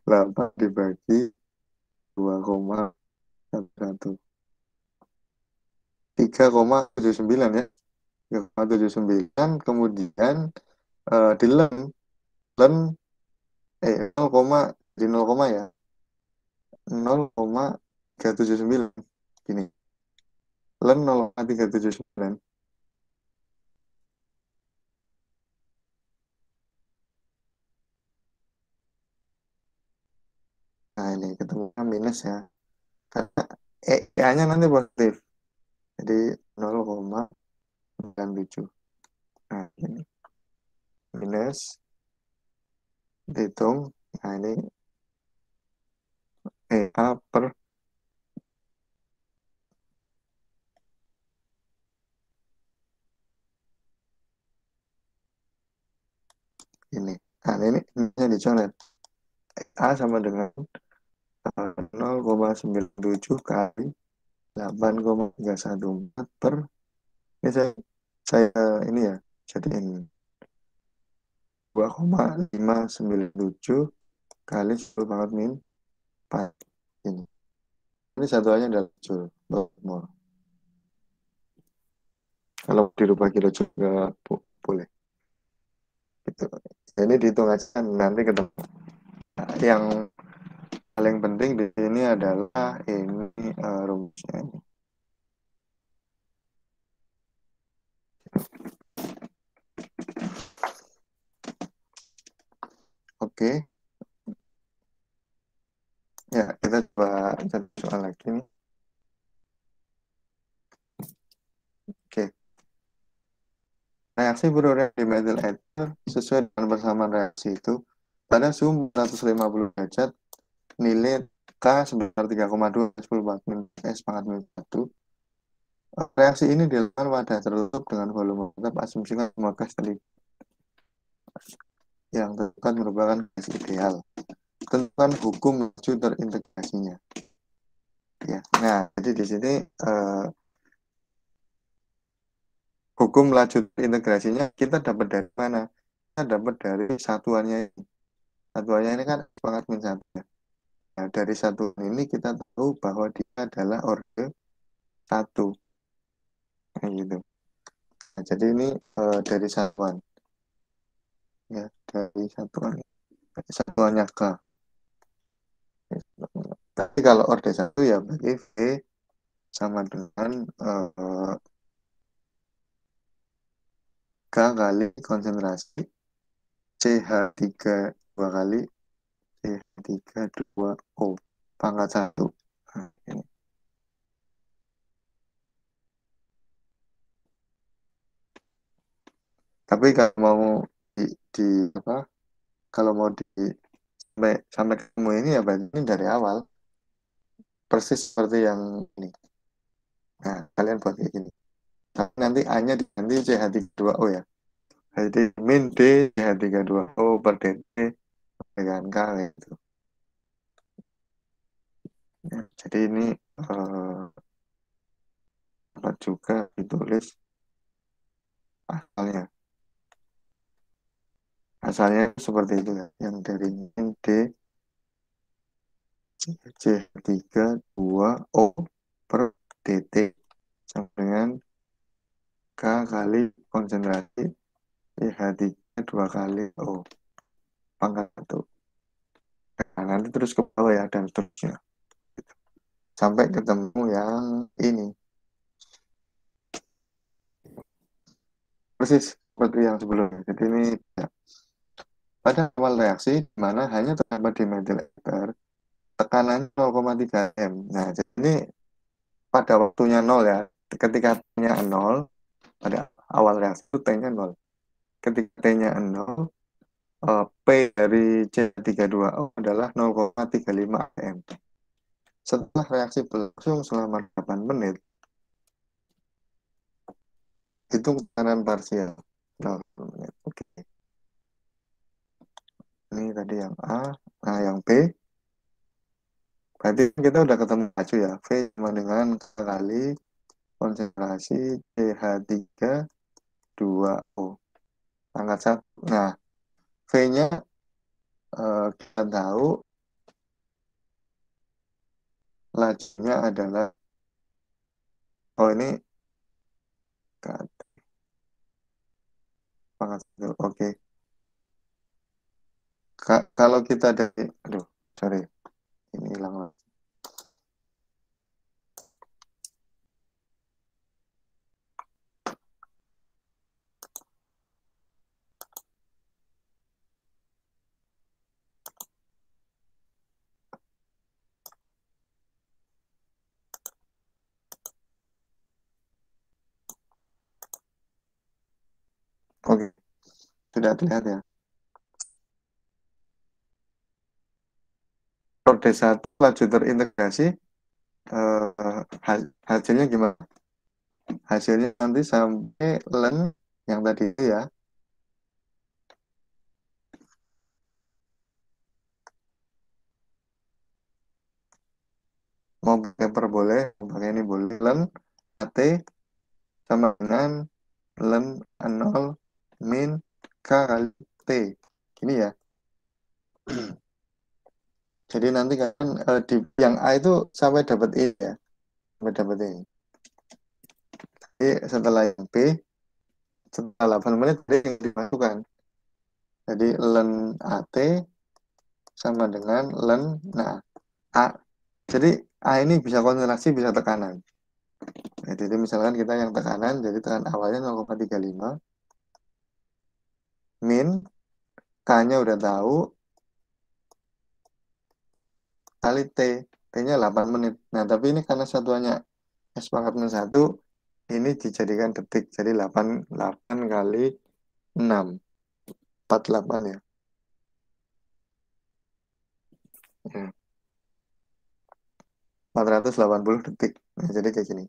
8 dibagi 2,11 3,79 ya. 3,79 kemudian di len 0, di 0, ya 0,379 gini. Len 0,379. Nah, ini ketemu minus ya. Karena nya nanti positif. Jadi 0,97. Nah, ini minus dihitung. Nah, ini A per ini. Nah, ini dicoret. A sama dengan 0,97 kali 8,314 per ini saya ini ya jadiin 2,597 kali 10 pangkat min 4 ini. Ini satuannya adalah joule. Kalau dirubah kilo juga boleh. Gitu. Ini dihitung aja nanti ketemu. Nah, yang paling penting di sini adalah ini rumusnya ini. Oke. Ya, kita coba satu soal lagi nih. Oke. Reaksi berurai di metal ether sesuai dengan persamaan reaksi itu pada suhu 150 derajat nilai K sebesar 3,2 S pangkat min 1. Reaksi ini dilakukan pada tertutup dengan volume tetap, asumsikan semua gas yang terdekat merupakan gas ideal. Tentukan hukum laju terintegrasinya. Ya. Nah, jadi di sini hukum laju terintegrasinya kita dapat dari mana? Kita dapat dari satuannya ini. Satuannya ini kan pangkat min 1. Nah, dari satuan ini kita tahu bahwa dia adalah orde 1. Nah, gitu. Nah, jadi ini dari satuan. Ya, dari satuannya K. Tapi kalau orde 1 ya berarti V sama dengan K kali konsentrasi CH3 2 kali CH3 2O pangkat 1. Nah, ini. Tapi kalau mau di apa? Kalau mau sampai ketemu ini ya berarti ini dari awal persis seperti yang ini. Nah, kalian buat kayak gini. Tapi nanti A-nya diganti CH32O ya. Jadi min D CH32O per DT dengan K gitu. Ya, jadi ini dapat juga ditulis asalnya. Asalnya seperti itu ya. Yang dari min D CH32O per DT sama dengan K kali konsentrasi CH3 2 kali O pangkat 1. Nah, nanti terus ke bawah ya, dan seterusnya. Sampai ketemu yang ini. Persis seperti yang sebelumnya. Jadi ini ya, pada awal reaksi, di mana hanya terdapat di metil ether, tekanan 0,3 M. Nah, jadi ini pada waktunya 0 ya. Ketika T-nya 0, pada awal reaksi itu T-nya 0. Ketika T-nya 0, P dari C32O adalah 0,35 M. Setelah reaksi berlangsung selama 8 menit, hitung tekanan parsial. 0 menit. Oke. Ini tadi yang A. Nah, yang B. Berarti kita udah ketemu laju ya. V sama dengan kali konsentrasi CH3 2O. Angkat 1. Nah, V-nya kita tahu lajunya adalah, oh ini pangkat 1. Oke. Kalau kita dari, aduh, sorry, ini hilang lagi. Oke, sudah terlihat ya. Kalau D1 laju terintegrasi, hasilnya gimana? Hasilnya nanti sampai len yang tadi itu ya. Mau pakai per boleh, mau pakai ini boleh. Len AT sama dengan len 0 min K kali T. Ini ya. Jadi nanti kan di yang A itu sampai dapat E ya. Sampai dapat E. Jadi setelah yang B, setelah 8 menit yang dimasukkan. Jadi len AT sama dengan len, nah, A. Jadi A ini bisa konsentrasi, bisa tekanan. Nah, jadi misalkan kita yang tekanan, jadi tekanan awalnya 0,35 min K-nya udah tahu kali T. T-nya 8 menit. Nah, tapi ini karena satuannya S pangkat min 1, ini dijadikan detik. Jadi 8 kali 6. 48 ya. Ya. 480 detik. Nah, jadi kayak gini.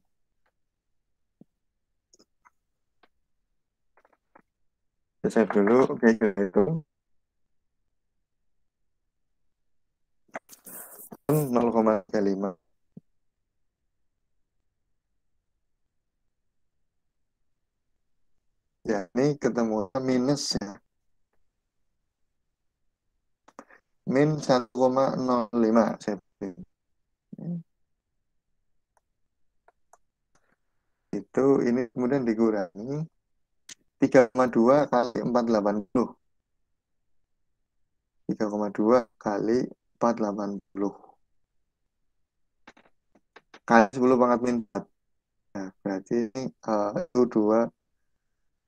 Save dulu. Oke, gitu. 0,35. Ya, ini ketemu minus ya. Min 1,05. Itu ini kemudian dikurangi 3,2 kali 480. 3,2 kali 480 kali 10 pangkat min 4. Nah, berarti ini itu 2,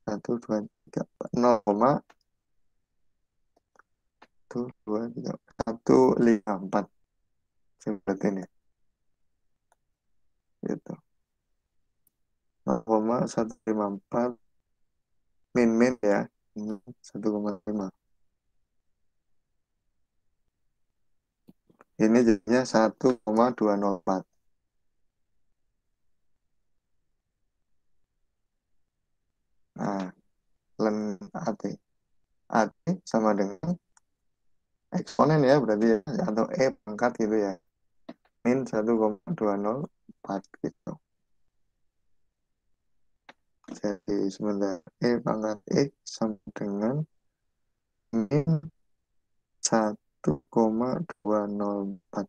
1, 2, 3, 0, 1, 2, 3, 1, 5, 4. Seperti ini. Gitu. 0,154 min ya. 1,5. Ini jadinya 1,204. Nah, len AT. AT sama dengan eksponen ya berarti ya, atau E pangkat gitu ya. Min 1,204 gitu. Jadi sebentar E pangkat X sama dengan min 1,204.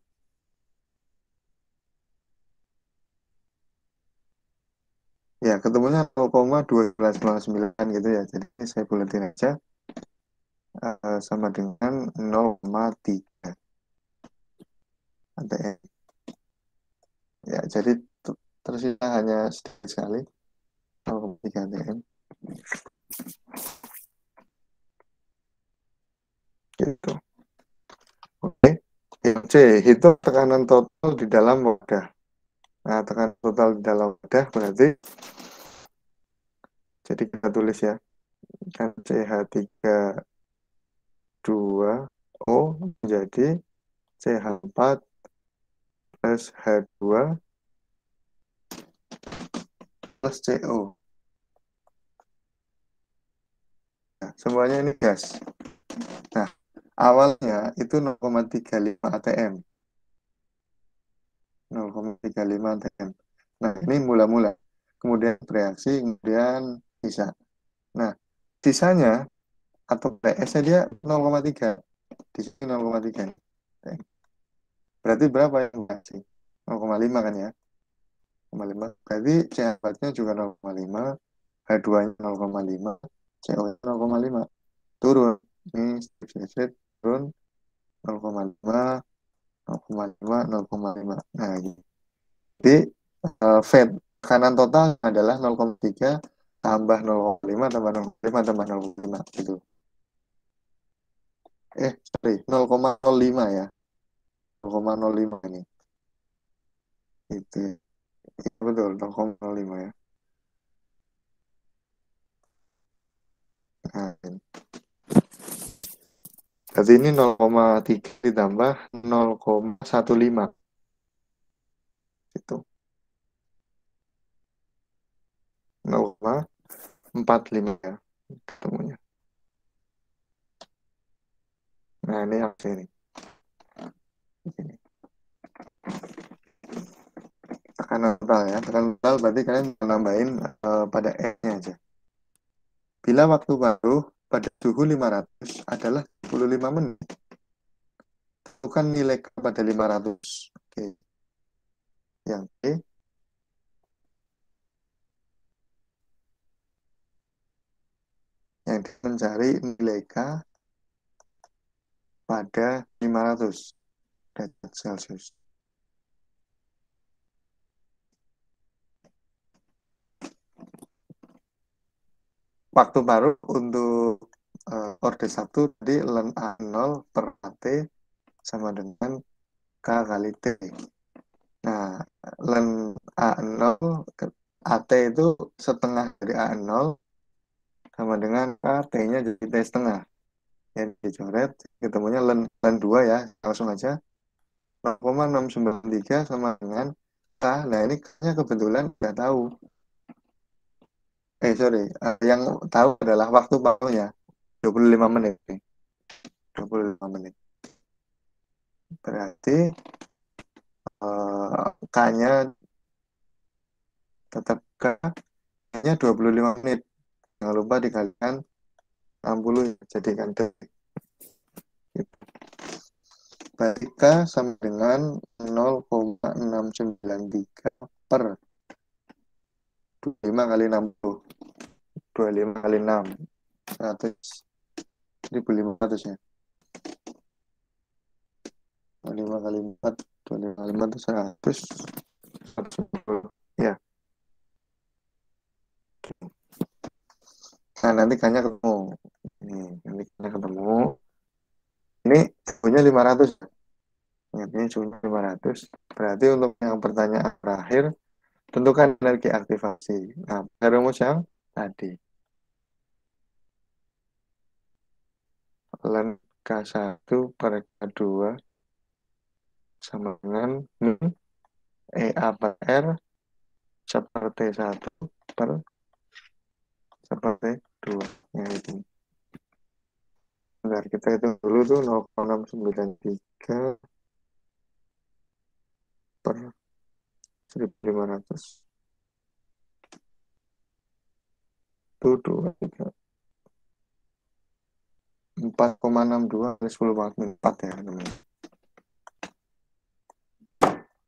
Ya, ketemunya 0,1209 gitu ya. Jadi saya buletin aja sama dengan 0,3 ATM. Ya, jadi tersisa hanya sedikit sekali 0,3 ATM. Gitu. Oke. Yang C, hitung tekanan total di dalam wadah. Nah, tekanan total di dalam wadah berarti, jadi kita tulis ya, kan CH3 2O menjadi CH4 plus H2 plus CO. Nah, semuanya ini gas. Nah, awalnya itu 0,35 ATM. 0,35 ATM. Nah, ini mula-mula. Kemudian bereaksi, kemudian bisa. Nah, sisanya atau PS-nya dia 0,3. Di sini 0,3. Berarti berapa yang bereaksi? 0,5 kan ya? 0,5. Berarti CH4-nya juga 0,5. H2-nya 0,5. CO-nya 0,5. Turun. Ini sedikit turun 0,5, 0,5, 0,5. Nah, gitu. Jadi Fed kanan total adalah 0,3 tambah 0,5 tambah 0,5 tambah 0,5 gitu. Sorry, 0,05 ya. 0,05 ini. Itu. Ya, betul, 0,05 ya. Nah, ini. Berarti ini 0,3 ditambah 0,15 gitu. 0,45 ya ketemunya. Nah, ini yang ini. Ini. Tekanan total ya. Tekanan total berarti kalian nambahin pada E-nya aja. Bila waktu paruh pada suhu 500 adalah 25 menit. Tentukan nilai K pada 500. Oke. Yang B. Yang D mencari nilai K pada 500 derajat Celcius. Waktu paruh untuk orde 1 jadi ln A0 per AT sama dengan K kali T. Nah, ln A0 AT itu setengah dari A0 sama dengan K, T-nya jadi T setengah. Yang dicoret, ketemunya ln 2 ya, langsung aja. 0,693 sama dengan K. Nah, ini K-nya kebetulan nggak tahu. Sorry, yang tahu adalah waktu paruhnya 25 menit. 25 menit. Berarti K-nya tetap K-nya 25 menit. Jangan lupa dikalikan 60 jadikan D. Berarti K sama dengan 0,693 per 25 kali 60. 25 kali 6. 100. 1.500 ya. 25 kali 4. 25 kali 4 itu 100. 110. Ya. Nah, nanti K-nya ketemu. Nanti K-nya ketemu. Ini suhunya 500. Ini suhunya 500. Berarti untuk yang pertanyaan terakhir, tentukan energi aktivasi. Nah, pada rumus yang tadi. Ln K1 per K2 sama dengan EA per R seperti 1 per seperti 2. Ya, itu. Bentar, kita hitung dulu tuh 0,693 per 1.500. Itu 2, 3. 4,62 kali 10 pangkat 4 ya, teman-teman.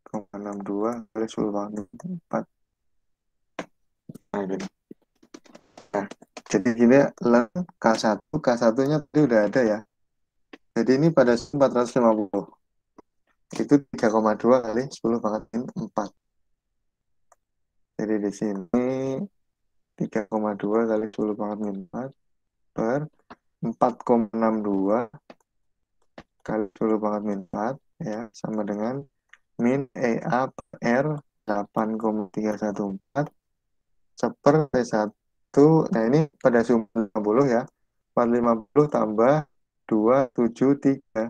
4,62 kali 10 pangkat 4. Nah, gini. Nah, jadi gini, K1, K1-nya tadi udah ada ya. Jadi ini pada 450. Itu 3,2 kali 10 pangkat min 4. Jadi di sini 3,2 kali 10 pangkat min 4 per 4,62 kali 10 pangkat min 4 ya, sama dengan min EA per R 8,314 seper T1. Nah ini pada sumber 50 ya. 450 tambah 273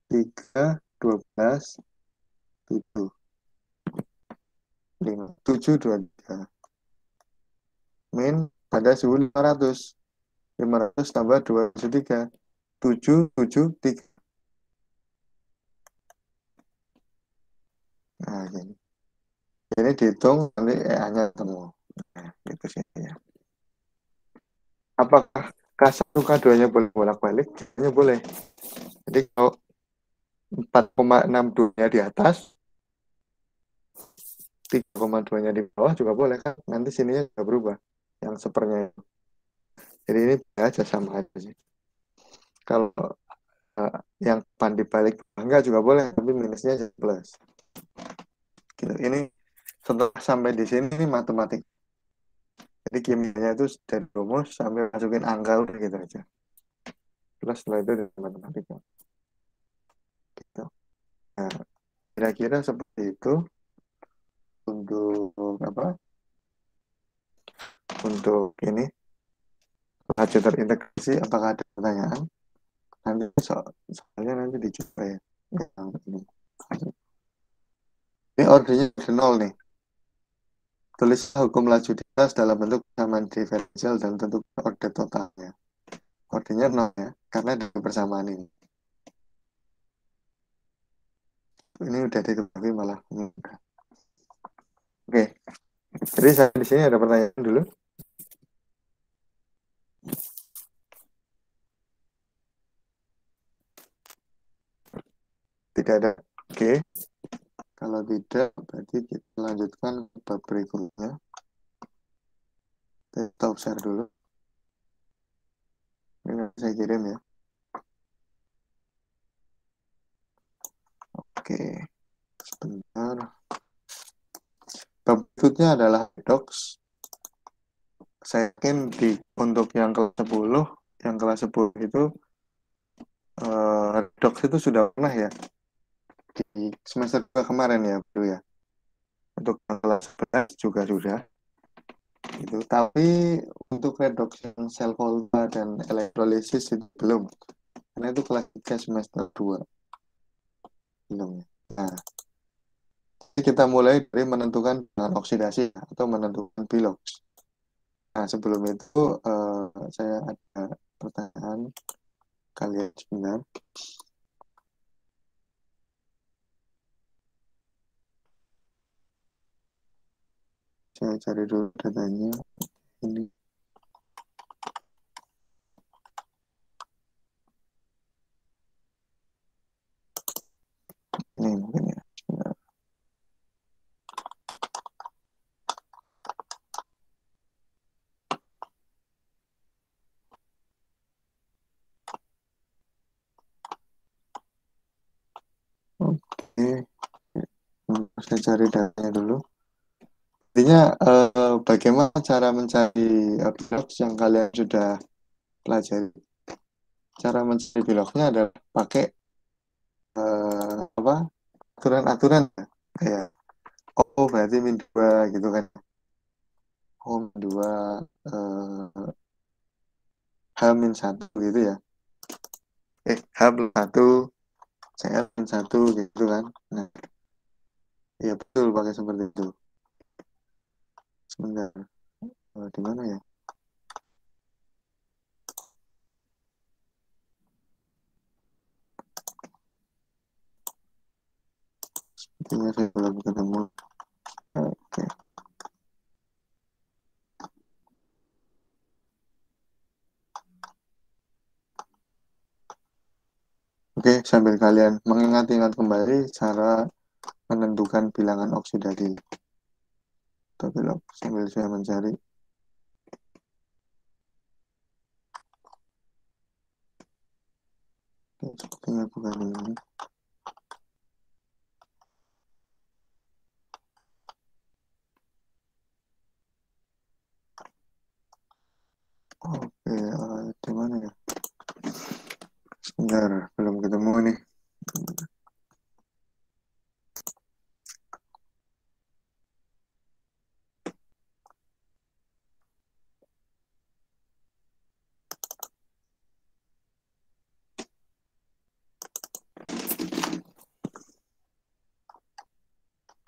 3 12 7 5 7 23 min pada suhu 500 tambah 273 773. Nah ini dihitung nanti EA-nya ketemu. Nah gitu sih ya. Apakah K1 K2-nya boleh bolak-balik? Jawabnya boleh. Jadi kalau 4,62-nya di atas, 3,2-nya di bawah juga boleh kan? Nanti sininya juga berubah. Yang sepernya. Jadi ini aja sama aja sih. Kalau yang pan dibalik enggak juga boleh, tapi minusnya jadi plus. Gitu. Ini setelah sampai di sini ini matematik. Jadi kimianya itu dari rumus sampai masukin angka udah gitu aja. Plus setelah itu dari matematika. Gitu. Nah, kira-kira seperti itu untuk apa? Untuk ini laju terintegrasi. Apakah ada pertanyaan? Nanti soalnya nanti dicoba ya. Ini ordernya dari nol nih. Tulis hukum laju dinas dalam bentuk persamaan diferensial dalam bentuk order totalnya. Ordernya nol ya, karena ada persamaan ini. Ini udah diketahui malah. Oke, jadi saya di sini ada pertanyaan dulu. Tidak ada. Oke, kalau tidak berarti kita lanjutkan ke bab berikutnya. Kita stop share dulu. Ini saya kirim ya. Oke, sebentar. Bab berikutnya adalah redox. Saya yakin untuk yang kelas 10 itu redox itu sudah pernah ya di semester kemarin ya bro ya. Untuk yang kelas 11 juga sudah. Itu. Tapi untuk reduction sel volta dan elektrolisis itu belum. Karena itu kelas 3 semester 2. Belum. Nah, kita mulai dari menentukan bahan oksidasi atau menentukan bilox. Nah, sebelum itu saya ada pertanyaan kalian sebentar. Saya cari dulu datanya. Ini. Ini mungkin ya. Sebentar. Oke. Saya cari datanya dulu. Intinya bagaimana cara mencari bilox yang kalian sudah pelajari. Cara mencari biloxnya adalah pakai apa aturan-aturan kayak berarti min 2 gitu kan. Min 2 H min 1 gitu ya. H plus 1 CL min 1 gitu kan. Nah, iya betul pakai seperti itu. Sebentar. Di mana ya? Sepertinya saya belum ketemu. Oke. Oke, sambil kalian mengingat-ingat kembali cara menentukan bilangan oksidasi. atau pilok sambil saya mencari. Sepertinya bukan ini. Oke, di mana ya? Sebentar, belum ketemu nih.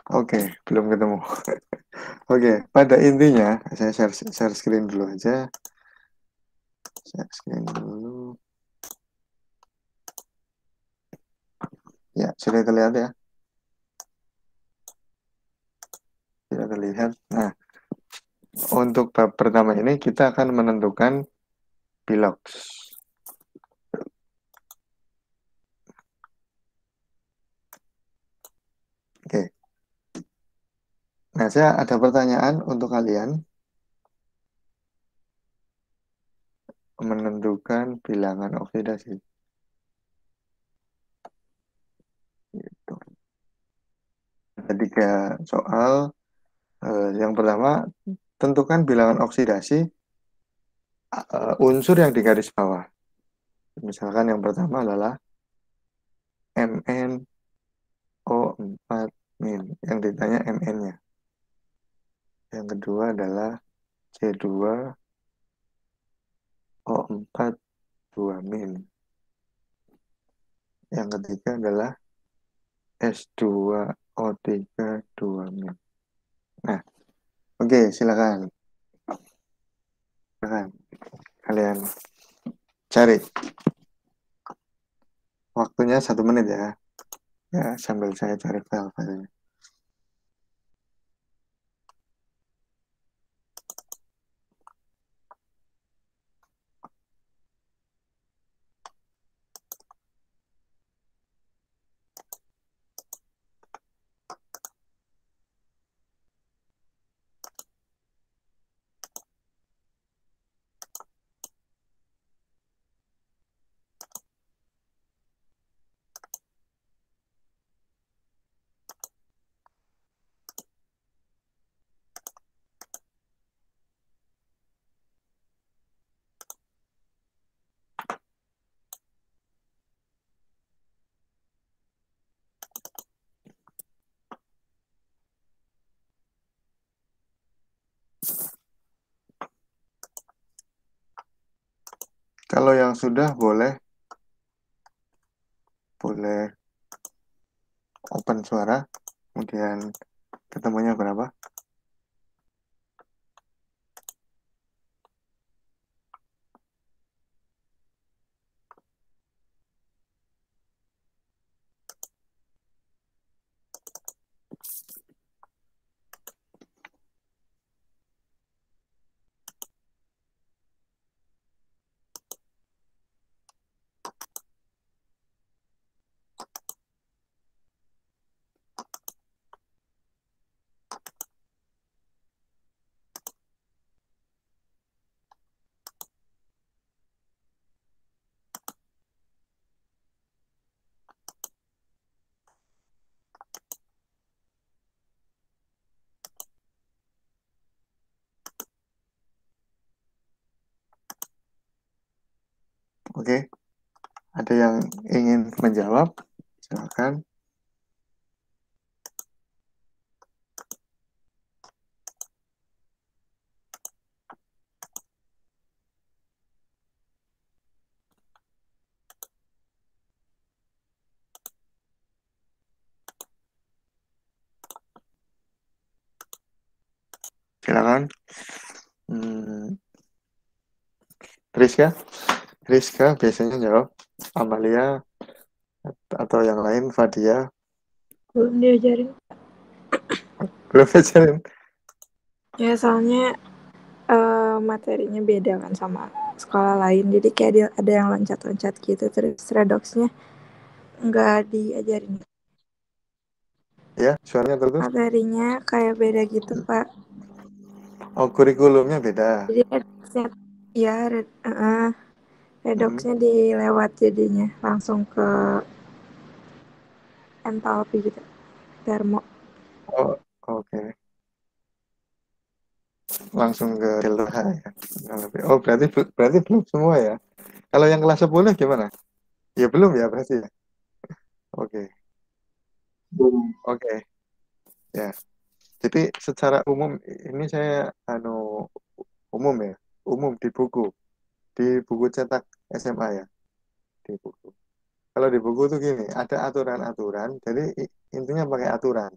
Oke, belum ketemu. Oke, pada intinya saya share screen dulu aja. Share screen dulu. Ya, sudah terlihat ya. Sudah terlihat. Nah, untuk bab pertama ini kita akan menentukan piloks. Oke. Nah, saya ada pertanyaan untuk kalian. Menentukan bilangan oksidasi. Gitu. Ada 3 soal. Yang pertama, tentukan bilangan oksidasi unsur yang digaris bawah. Misalkan yang pertama adalah MnO4 min. Yang ditanya Mn-nya. Yang kedua adalah C2O4 2 min. Yang ketiga adalah S2O3 2 min. Nah, oke, silakan. Silakan kalian cari. Waktunya 1 menit ya. Ya, sambil saya cari file-filenya. Kalau yang sudah boleh open suara, kemudian ketemunya berapa? Oke, ada yang ingin menjawab? Silakan. Silakan. Rizka biasanya jawab. Amalia atau yang lain, Fadia. Belum diajarin. Belum ajarin. Ya soalnya materinya beda kan sama sekolah lain. Jadi kayak ada yang loncat-loncat gitu. Terus redoxnya nggak diajarin. Ya, suaranya terus. Materinya kayak beda gitu, Pak. Oh, kurikulumnya beda. Jadi redoxnya, ya Hmm. redoxnya dilewat jadinya langsung ke entalpi gitu, termo. Oh, oke. Langsung ke delta H ya. Oh, berarti belum semua ya. Kalau yang kelas 10 gimana? Ya belum ya berarti ya. Oke. Oke. Ya. Jadi secara umum ini saya umum ya. Umum di buku cetak SMA ya, di buku. Kalau di buku tuh gini, ada aturan-aturan. Jadi intinya pakai aturan-aturan.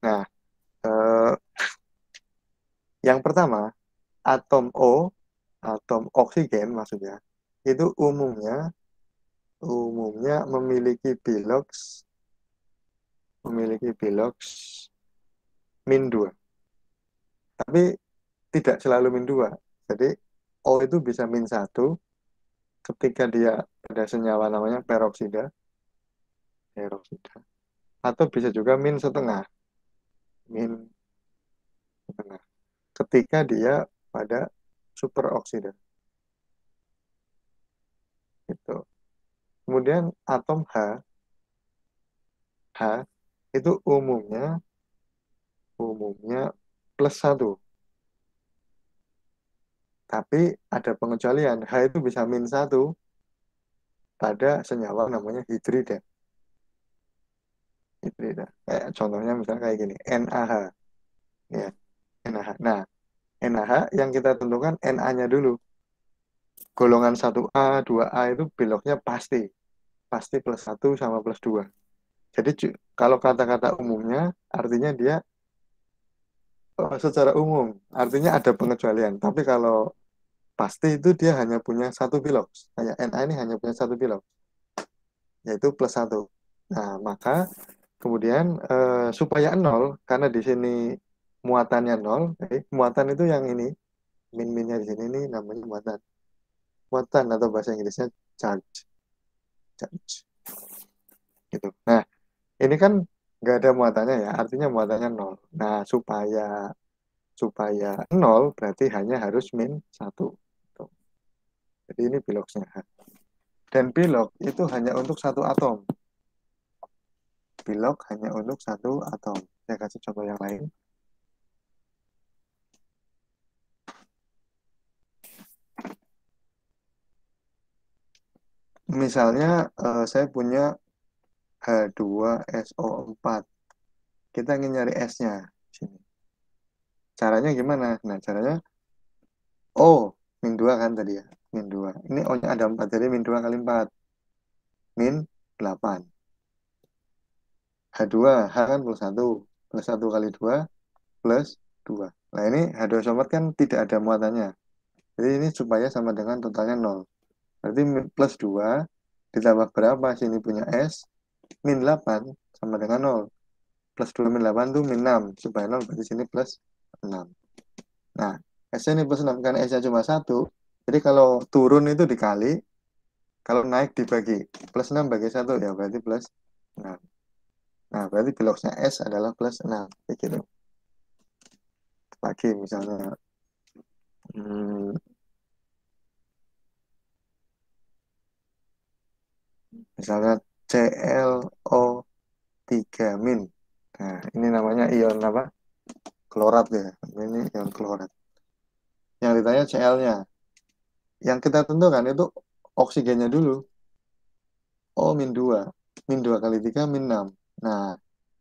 Nah, eh, yang pertama, atom oksigen maksudnya, itu umumnya memiliki bilox -2. Tapi tidak selalu -2. Jadi O itu bisa -1 ketika dia ada senyawa namanya peroksida, atau bisa juga min setengah ketika dia pada superoksida itu. Kemudian atom H itu umumnya +1. Tapi ada pengecualian. H itu bisa -1 pada senyawa namanya hidrida. Kayak contohnya misalnya kayak gini, NaH. Ya, NaH. Nah, NaH yang kita tentukan Na-nya dulu. Golongan 1A, 2A itu beloknya pasti +1 sama +2. Jadi kalau kata-kata umumnya artinya dia secara umum, artinya ada pengecualian. Tapi kalau pasti itu dia hanya punya satu bilox. Kayak Na ini hanya punya satu bilox, yaitu +1. Nah, maka kemudian supaya nol, karena di sini muatannya nol, muatan itu yang ini, min-minnya di sini ini namanya muatan. Muatan atau bahasa Inggrisnya charge. Charge. Gitu. Nah, ini kan nggak ada muatannya ya, artinya muatannya nol. Nah, supaya nol berarti hanya harus -1. Tuh. Jadi ini biloxnya. Dan bilog itu hanya untuk satu atom. Bilog hanya untuk satu atom. Saya kasih contoh yang lain. Misalnya saya punya H2SO4. Kita ingin nyari S-nya. Sini. Caranya gimana? Nah, caranya -2 kan tadi ya. -2. Ini O-nya ada 4, jadi -2 kali 4. -8. H2, H kan +1. +1 kali 2, +2. Nah, ini H2SO4 kan tidak ada muatannya. Jadi ini supaya sama dengan totalnya 0. Berarti +2 ditambah berapa? Sini punya S. -8 sama dengan 0. +2 -8 itu -6. Supaya 0 berarti sini +6. Nah, S ini +6 kan S-nya cuma 1. Jadi kalau turun itu dikali, kalau naik dibagi. +6 bagi 1 ya berarti +6. Nah, berarti biloxnya S adalah +6. Kayak gitu. Lagi misalnya misalnya ClO3-. Nah, ini namanya ion apa? Klorat ya. Ini ion klorat. Yang ditanya Cl-nya. Yang kita tentukan itu oksigennya dulu. -2. -2 kali 3 -6. Nah,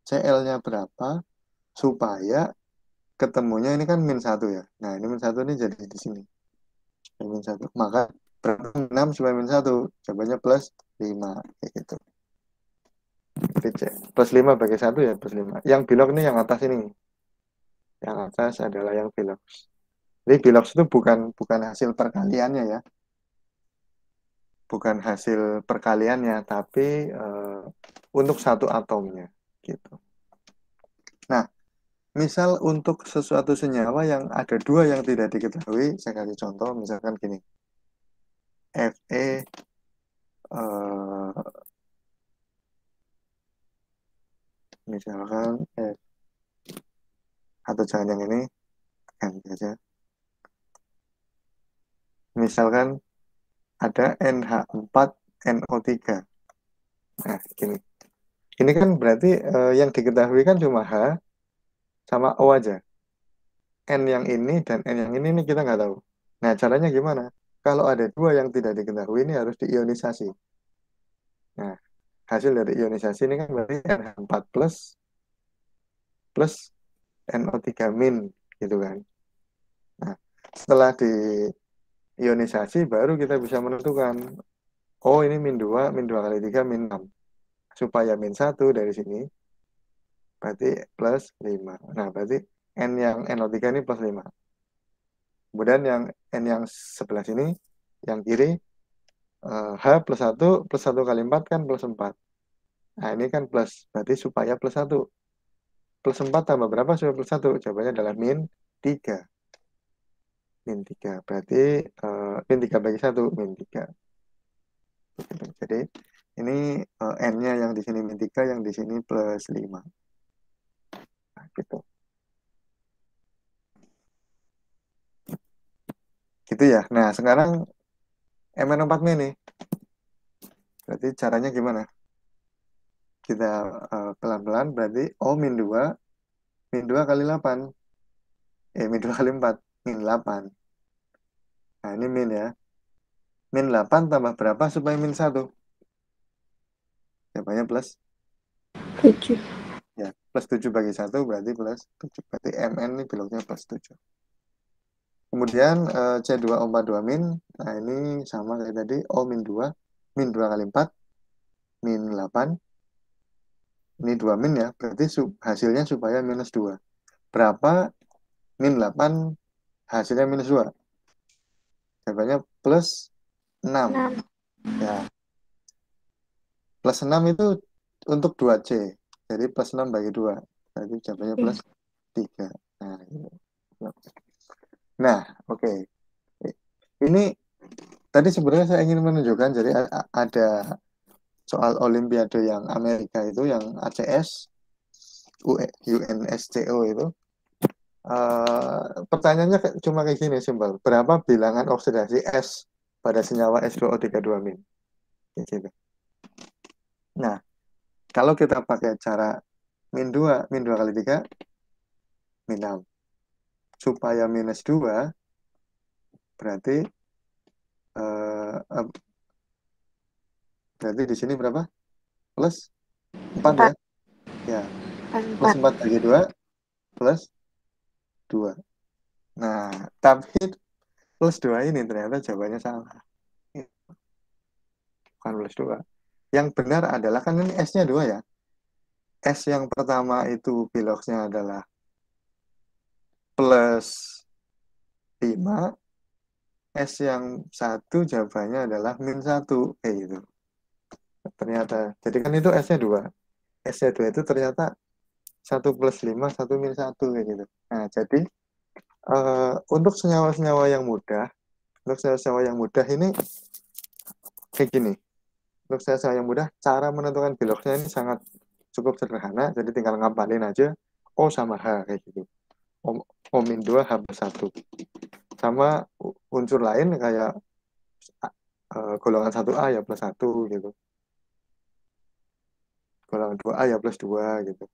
Cl-nya berapa supaya ketemunya ini kan -1 ya. Nah, ini -1 ini jadi di sini. -1. Maka berapa 6 supaya -1? Jawabannya +5. Kayak gitu. Jadi +5 bagi 1 ya +5. Yang bilog ini yang atas ini. Yang atas adalah yang bilox. Jadi bilox itu bukan hasil perkaliannya ya. Bukan hasil perkaliannya, tapi untuk satu atomnya. Gitu. Nah, misal untuk sesuatu senyawa yang ada dua yang tidak diketahui, saya kasih contoh, misalkan gini. Fe misalkan atau jangan yang ini, ganti aja. Misalkan ada NH4NO3. Nah, gini. Ini kan berarti yang diketahui kan cuma H sama O aja. N yang ini dan N yang ini kita nggak tahu. Nah, caranya gimana? Kalau ada dua yang tidak diketahui, ini harus diionisasi. Nah, hasil dari ionisasi ini kan berarti NH4 plus NO3 min, gitu kan. Nah, setelah diionisasi, baru kita bisa menentukan, oh ini min 2 kali 3, min 6. Supaya min 1 dari sini, berarti plus 5. Nah, berarti N yang NO3 ini plus 5. Kemudian yang N yang sebelah sini, yang kiri, H plus 1 kali 4 kan plus 4. Nah, ini kan plus, berarti supaya plus 1. Plus 4 tambah berapa supaya plus 1? Jawabannya adalah min 3. Min 3, berarti min 3 bagi 1, min 3. Jadi, ini N-nya yang di sini min 3, yang di sini plus 5. Nah, gitu. Gitu ya. Nah, sekarang MN4 nih. Berarti caranya gimana? Kita pelan-pelan, berarti O min 2 kali 8. Min 2 kali 4, min 8. Nah, ini min ya. Min 8 tambah berapa supaya min 1? Jawabannya plus 7. ya, plus 7 bagi 1 berarti plus 7. Berarti MN ini bilangnya plus 7. Kemudian C2O42 min. Nah, ini sama kayak tadi. O min 2 kali 4, min 8. Ini 2 min ya, berarti hasilnya supaya minus 2. Berapa min 8 hasilnya minus 2? Jawabannya plus 6. 6. Ya, plus 6 itu untuk 2C. Jadi plus 6 bagi 2. Jadi jawabannya plus 3. Nah, gitu. Nah, oke. Ini tadi sebenarnya saya ingin menunjukkan, jadi ada soal Olimpiade yang Amerika itu, yang ACS, UNSCO itu. Pertanyaannya cuma kayak gini, simpel. Berapa bilangan oksidasi S pada senyawa S2O32 min? Gitu. Nah, kalau kita pakai cara min 2 kali 3, min 6. Supaya minus 2, berarti berarti di sini berapa? Plus 4 ya? Ya, plus 4 bagi 2, plus 2. Nah, tapi plus 2 ini ternyata jawabannya salah. Bukan plus 2. Yang benar adalah, kan ini S-nya 2 ya. S yang pertama itu biloxnya adalah plus 5. S yang 1 jawabannya adalah min 1. Gitu. Ternyata. Jadi kan itu S-nya 2. S-nya 2 itu ternyata 1 plus 5, 1 min 1. Kayak gitu. Nah, jadi untuk senyawa-senyawa yang mudah, ini kayak gini. Untuk senyawa yang mudah, cara menentukan biloxnya ini sangat cukup sederhana. Jadi tinggal ngapalin aja O sama H kayak gitu. O min 2, H plus 1. Sama unsur lain kayak golongan 1A ya plus 1 gitu. Golongan 2A ya plus 2 gitu.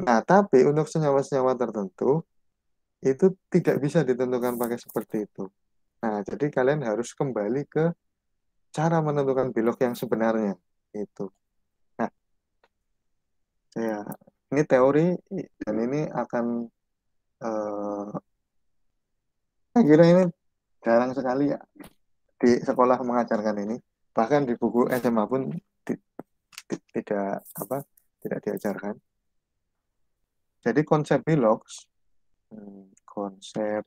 Nah, tapi untuk senyawa-senyawa tertentu, itu tidak bisa ditentukan pakai seperti itu. Nah, jadi kalian harus kembali ke cara menentukan bilok yang sebenarnya. Itu. Nah, ya, ini teori dan ini akan saya kira ini jarang sekali ya di sekolah mengajarkan ini. Bahkan di buku SMA pun tidak diajarkan. Jadi konsep bilox, konsep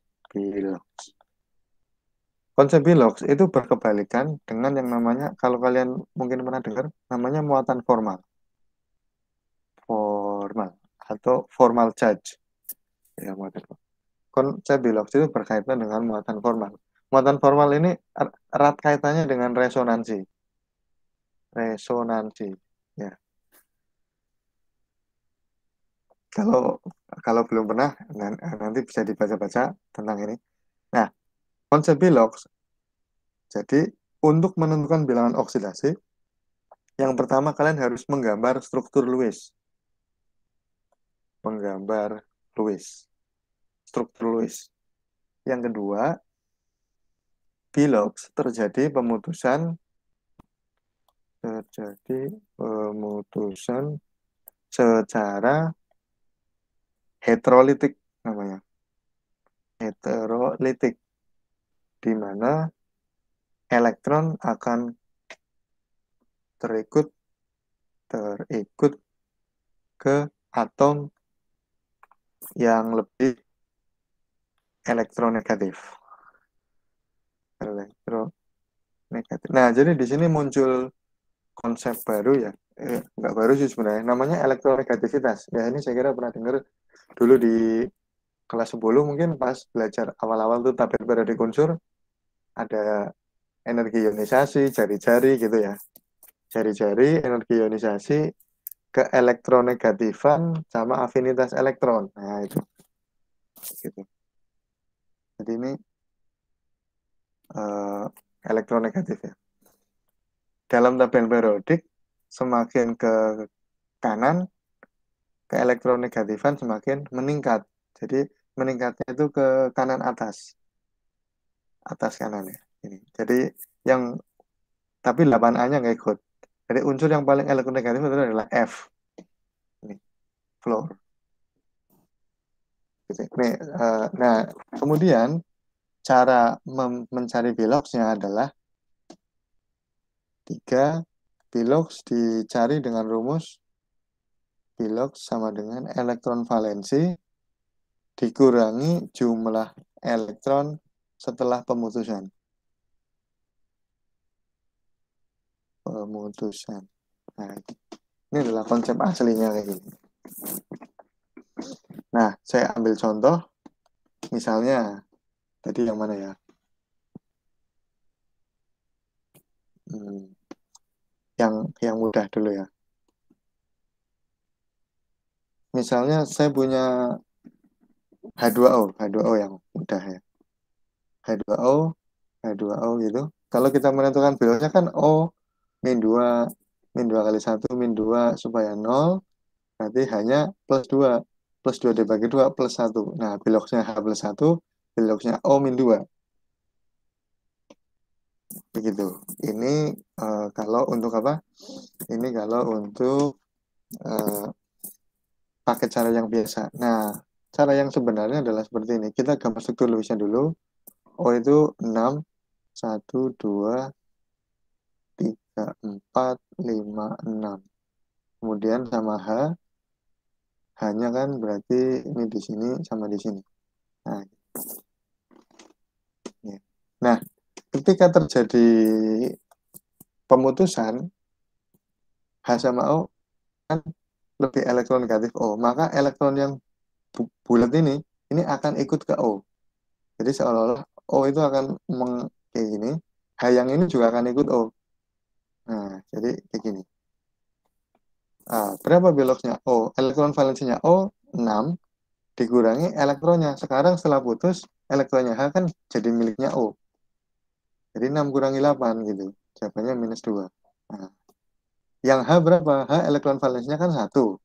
bilox itu berkebalikan dengan yang namanya, kalau kalian mungkin pernah dengar, namanya muatan formal atau formal charge. Ya, muatan. Konsep bilox itu berkaitan dengan muatan formal. Muatan formal ini erat kaitannya dengan resonansi. Ya. Kalau belum pernah, nanti bisa dibaca-baca tentang ini. Nah, konsep Bilox. Jadi, untuk menentukan bilangan oksidasi, yang pertama kalian harus menggambar struktur Lewis. Menggambar Lewis. Struktur Lewis. Yang kedua, Bilox terjadi pemutusan secara heterolitik namanya. Heterolitik, di mana elektron akan terikut ke atom yang lebih elektronegatif. Elektronegatif. Nah, jadi di sini muncul konsep baru ya. Nggak baru sih sebenarnya. Namanya elektronegativitas. Ya, ini saya kira pernah dengar dulu di kelas 10 mungkin pas belajar awal-awal tuh tabel periodik unsur, ada energi ionisasi, jari-jari gitu ya. Jari-jari, energi ionisasi, ke elektronegatifan sama afinitas elektron. Nah, itu. Gitu. Jadi ini elektronegatif ya. Dalam tabel periodik, semakin ke kanan, ke elektronegatifan semakin meningkat. Jadi meningkatnya itu ke kanan atas kanan ya. Ini. Jadi yang tapi 8A-nya nggak ikut. Jadi unsur yang paling elektronegatif itu adalah F. Ini, fluor. Gitu. Nih, nah, kemudian cara mencari Biloxnya adalah 3. Bilox dicari dengan rumus Bilox sama dengan elektron valensi dikurangi jumlah elektron setelah pemutusan. Nah, ini adalah konsep aslinya kayak gini. Nah, saya ambil contoh. Misalnya, tadi yang mana ya? Yang mudah dulu ya. Misalnya saya punya H2O yang mudah ya. H2O gitu. Kalau kita menentukan Biloxnya kan O min 2 kali 1 min 2 supaya 0, berarti hanya plus 2. Plus 2 dibagi 2 plus 1. Nah, Biloxnya H plus 1, Biloxnya O min 2. Begitu. Ini kalau untuk apa? Ini kalau untuk pakai cara yang biasa. Nah, cara yang sebenarnya adalah seperti ini. Kita gambar struktur Lewisnya dulu. O itu 6, 1, 2, 3, 4, 5, 6. Kemudian sama H. H-nya kan berarti ini di sini sama di sini. Nah, ya. Nah, ketika terjadi pemutusan H sama O kan lebih elektronegatif O, maka elektron yang bulat ini akan ikut ke O. Jadi seolah-olah O itu akan kayak gini, H yang ini juga akan ikut O. Nah, jadi kayak gini. Berapa Biloxnya O? Elektron valensinya O 6 dikurangi elektronnya. Sekarang setelah putus, elektronnya H kan jadi miliknya O. Jadi 6 kurangi 8 gitu. Jawabannya minus 2. Nah, yang H berapa? H elektron valensinya kan 1.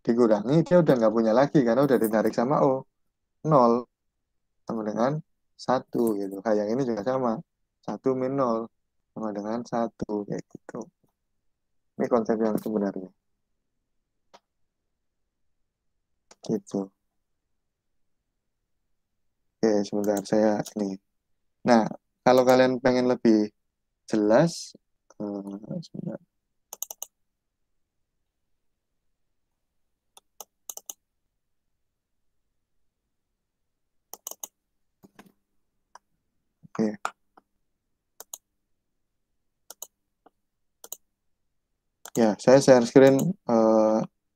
Dikurangi, dia udah nggak punya lagi karena udah ditarik sama O. 0 sama dengan 1 gitu. H yang ini juga sama. 1 min 0 sama dengan 1 kayak gitu. Ini konsep yang sebenarnya. Gitu. Oke, sebentar saya ini. Nah, kalau kalian pengen lebih jelas, sebentar. Oke. Ya, saya share screen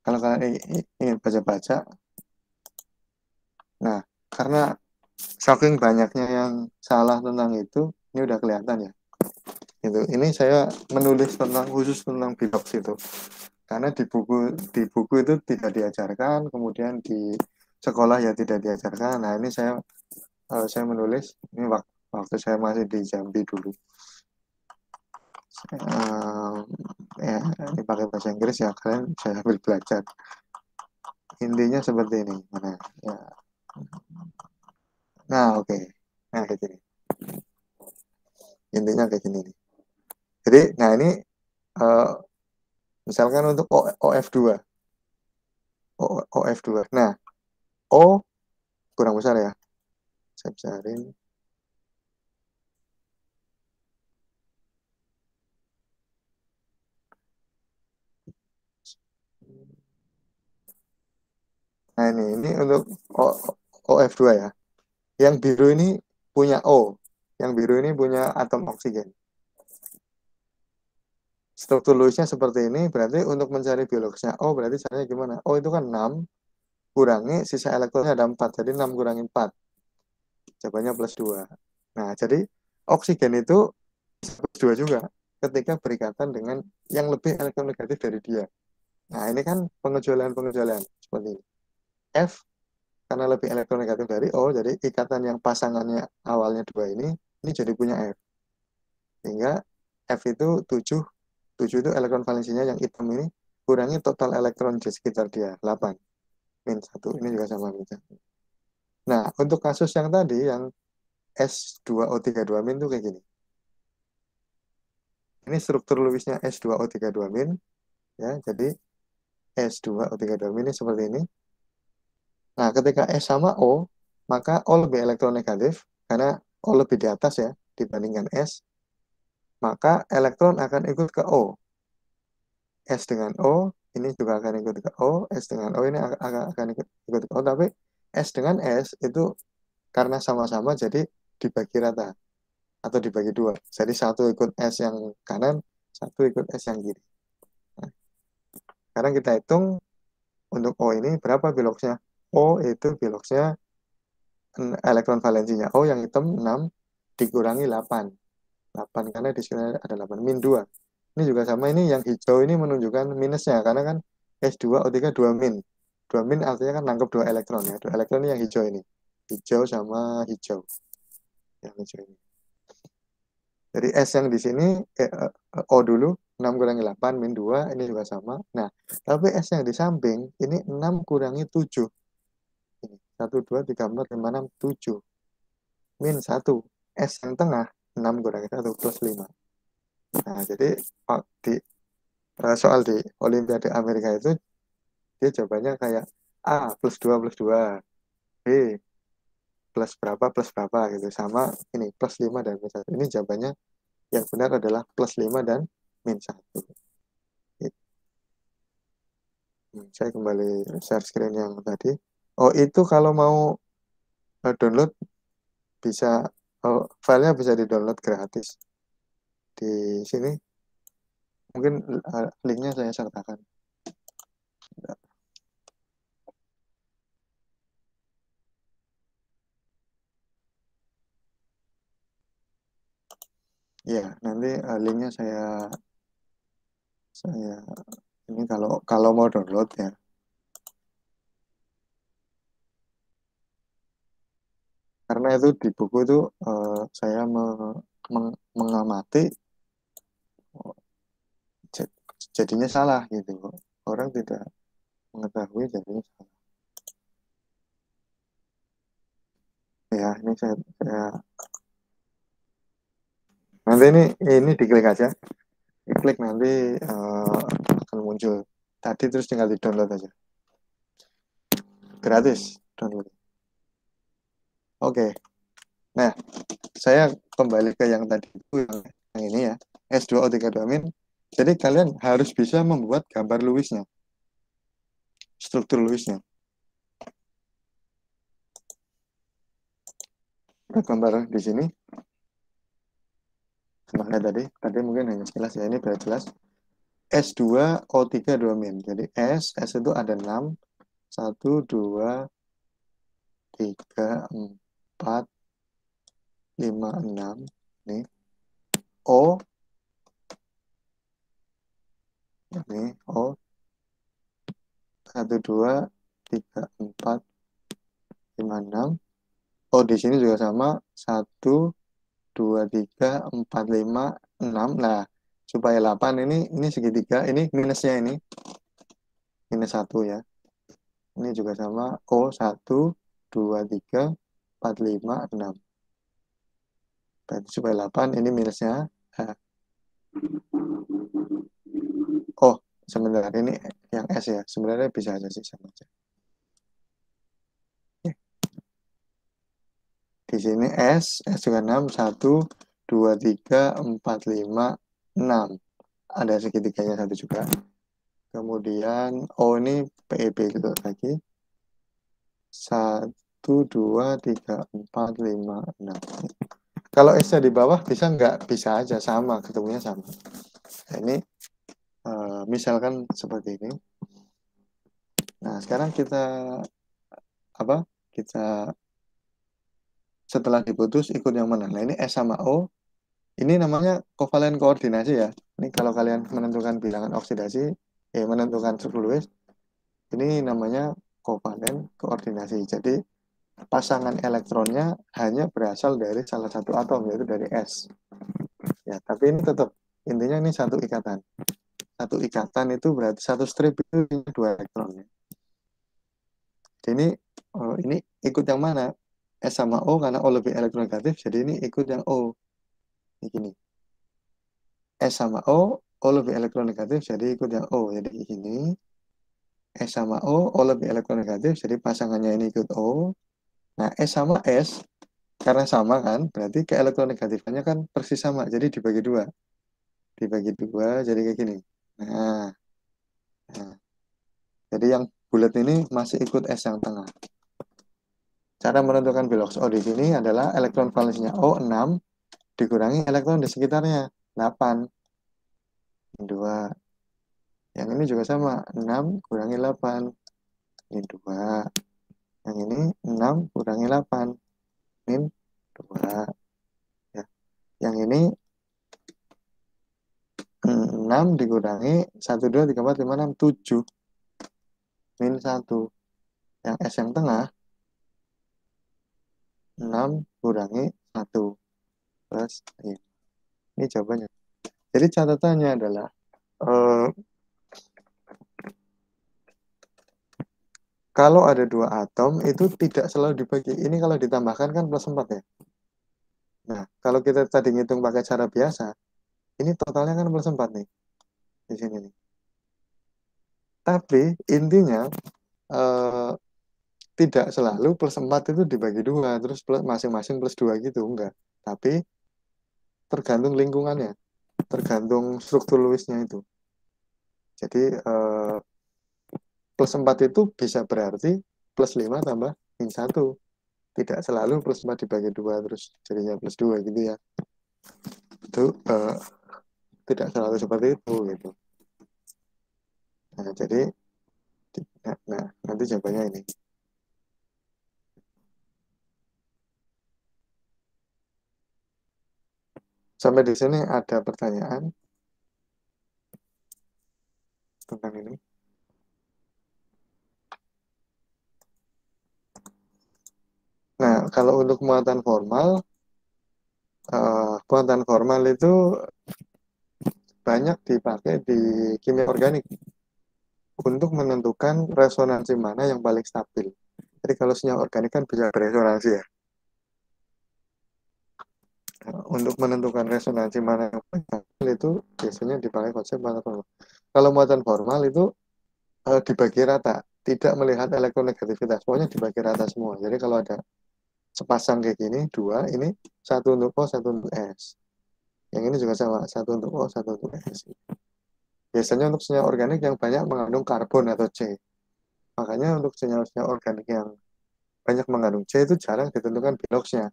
kalau kalian ingin baca-baca. Nah, karena saking banyaknya yang salah tentang itu, ini udah kelihatan ya. Gitu. Ini saya menulis khusus tentang Bilox itu. Karena di buku itu tidak diajarkan, kemudian di sekolah ya tidak diajarkan. Nah, ini saya menulis ini waktu saya masih di Jambi dulu. Ya, ini pakai bahasa Inggris ya, kalian saya ambil belajar. Intinya seperti ini. Ya. Nah, oke. Nah, kayak gini. Intinya kayak gini nih. Jadi, nah ini misalkan untuk OF2. OF2. Nah, O kurang besar ya. Saya besarin. Nah, ini untuk OF2 ya. Yang biru ini punya O. Yang biru ini punya atom oksigen. Struktur Lewis-nya seperti ini, berarti untuk mencari biologisnya O, berarti caranya gimana? O itu kan 6, kurangi sisa elektronnya ada 4, jadi 6 kurangi 4. Jawabannya plus 2. Nah, jadi oksigen itu plus 2 juga ketika berikatan dengan yang lebih elektronegatif dari dia. Nah, ini kan pengecualian-pengecualian seperti ini. F karena lebih elektronegatif dari O, jadi ikatan yang pasangannya awalnya 2 ini jadi punya F. Sehingga F itu 7 itu elektron valensinya yang hitam ini, kurangi total elektron di sekitar dia, 8. -1, ini juga sama min 1. Nah, untuk kasus yang tadi, yang S2O32- itu kayak gini. Ini struktur Lewis-nya S2O32-, ya, jadi S2O32- ini seperti ini. Nah, ketika S sama O, maka O lebih elektronegatif, karena O lebih di atas ya, dibandingkan S, maka elektron akan ikut ke O. S dengan O, ini juga akan ikut ke O, S dengan O ini akan ikut ke O, tapi S dengan S itu karena sama-sama jadi dibagi rata, atau dibagi 2. Jadi satu ikut S yang kanan, satu ikut S yang kiri. Nah, sekarang kita hitung untuk O ini berapa biloxnya. O itu biloxnya elektron valensinya O yang hitam 6 dikurangi 8. 8 karena di sini ada 8, min 2. Ini juga sama, ini yang hijau ini menunjukkan minusnya karena kan S2O3 2 min. 2 min artinya kan nangkep 2 elektron ya. 2 elektron ini yang hijau ini. Hijau sama hijau. Yang hijau ini. Jadi S yang di sini O dulu 6 kurangi 8 min 2 ini juga sama. Nah, tapi S yang di samping ini 6 kurangi 7. Ini 1 2 3 4 5 6 7. Min 1. S yang tengah 6 kurangi 1 plus 5. Nah, jadi di soal di Olimpiade Amerika itu dia jawabannya kayak A plus 2 plus 2, B plus berapa gitu, sama ini plus 5 dan min 1. Ini jawabannya yang benar adalah plus 5 dan min 1. Saya kembali share screen yang tadi. Oh, itu kalau mau download bisa, filenya bisa di-download gratis. Di sini mungkin linknya saya sertakan. Ya, nanti linknya saya ini kalau mau download ya. Karena itu di buku itu saya mengamati jadinya salah gitu. Orang tidak mengetahui jadinya salah. Ya, ini saya nanti ini diklik aja. Diklik nanti akan muncul. Tadi terus tinggal di-download aja. Gratis download. Oke. Nah, saya kembali ke yang tadi itu, yang ini ya, S2O32-. Jadi kalian harus bisa membuat gambar Lewis-nya. Struktur Lewis-nya. Gambar di sini. Sebenarnya tadi mungkin hanya sekilas ya, ini sudah jelas. S2O3 2-. Jadi S itu ada 6, 1, 2, 3, 4, 5, 6. Nih. O. Ini O. 1, 2, 3, 4, 5, 6. Oh, di sini juga sama. 1, 2, 3, 4, 5, 6. Nah, supaya 8 ini segitiga. Ini minusnya ini. Minus 1 ya. Ini juga sama. O, 1, 2, 3, 4, 5, 6. Berarti supaya 8 ini minusnya. Nah. Oh, sebentar. Ini yang S ya. Sebenarnya bisa aja sih sama aja. Di sini S juga 6, 1, 2, 3, 4, 5, 6. Ada segitiganya 1 juga. Kemudian O ini PEB gitu lagi. 1, 2, 3, 4, 5, 6. Kalau S-nya di bawah bisa nggak? Bisa aja, sama, ketemunya sama. Nah, ini misalkan seperti ini. Nah, sekarang kita setelah diputus ikut yang mana? Nah, ini S sama O. Ini namanya kovalen koordinasi ya. Ini kalau kalian menentukan bilangan oksidasi, menentukan struktur Lewis, ini namanya kovalen koordinasi. Jadi pasangan elektronnya hanya berasal dari salah satu atom, yaitu dari S. Ya, tapi ini tetap intinya ini satu ikatan. Satu ikatan itu berarti satu strip itu 2 elektron. Jadi ini ikut yang mana? S sama O karena O lebih elektronegatif, jadi ini ikut yang O. Ini gini. S sama O lebih elektronegatif, jadi ikut yang O. Jadi ini S sama O lebih elektronegatif, jadi pasangannya ini ikut O. Nah, S sama S, karena sama kan, berarti keelektronegatifannya kan persis sama, jadi dibagi 2. Dibagi 2, jadi kayak gini. Nah, jadi yang bulat ini masih ikut S yang tengah. Cara menentukan bilox O di sini adalah elektron valensinya O 6 dikurangi elektron di sekitarnya 8. 2. Yang ini juga sama, 6 kurangi 8. Ini 2. Yang ini 6 kurangi 8. Min 2. Ya. Yang ini 6 dikurangi 1, 2, 3, 4, 5, 6, 7. Min 1. Yang S yang tengah 6 kurangi 1 plus 5. Ini jawabannya. Jadi catatannya adalah kalau ada 2 atom itu tidak selalu dibagi. Ini kalau ditambahkan kan plus 4 ya. Nah, kalau kita tadi ngitung pakai cara biasa, ini totalnya kan plus 4 nih. Di sini nih. Tapi intinya tidak selalu plus 4 itu dibagi 2, terus masing-masing plus 2 gitu, enggak. Tapi tergantung lingkungannya, tergantung struktur Lewisnya itu. Jadi plus 4 itu bisa berarti plus 5 tambah min 1. Tidak selalu plus 4 dibagi 2 terus jadinya plus 2 gitu ya. Itu tidak selalu seperti itu gitu. Nah, jadi nanti jawabannya ini. Sampai di sini ada pertanyaan tentang ini. Nah, kalau untuk muatan formal itu banyak dipakai di kimia organik untuk menentukan resonansi mana yang paling stabil. Jadi kalau senyawa organik kan bisa beresonansi ya. Untuk menentukan resonansi mana yang paling stabil itu biasanya dipakai konsep muatan formal. Kalau muatan formal itu dibagi rata, tidak melihat elektronegativitas, pokoknya dibagi rata semua. Jadi kalau ada sepasang kayak gini, 2, ini 1 untuk O, 1 untuk S. Yang ini juga sama, 1 untuk O, 1 untuk S. Biasanya untuk senyawa organik yang banyak mengandung karbon atau C. Makanya untuk senyawa-senyawa organik yang banyak mengandung C itu jarang ditentukan biloxnya.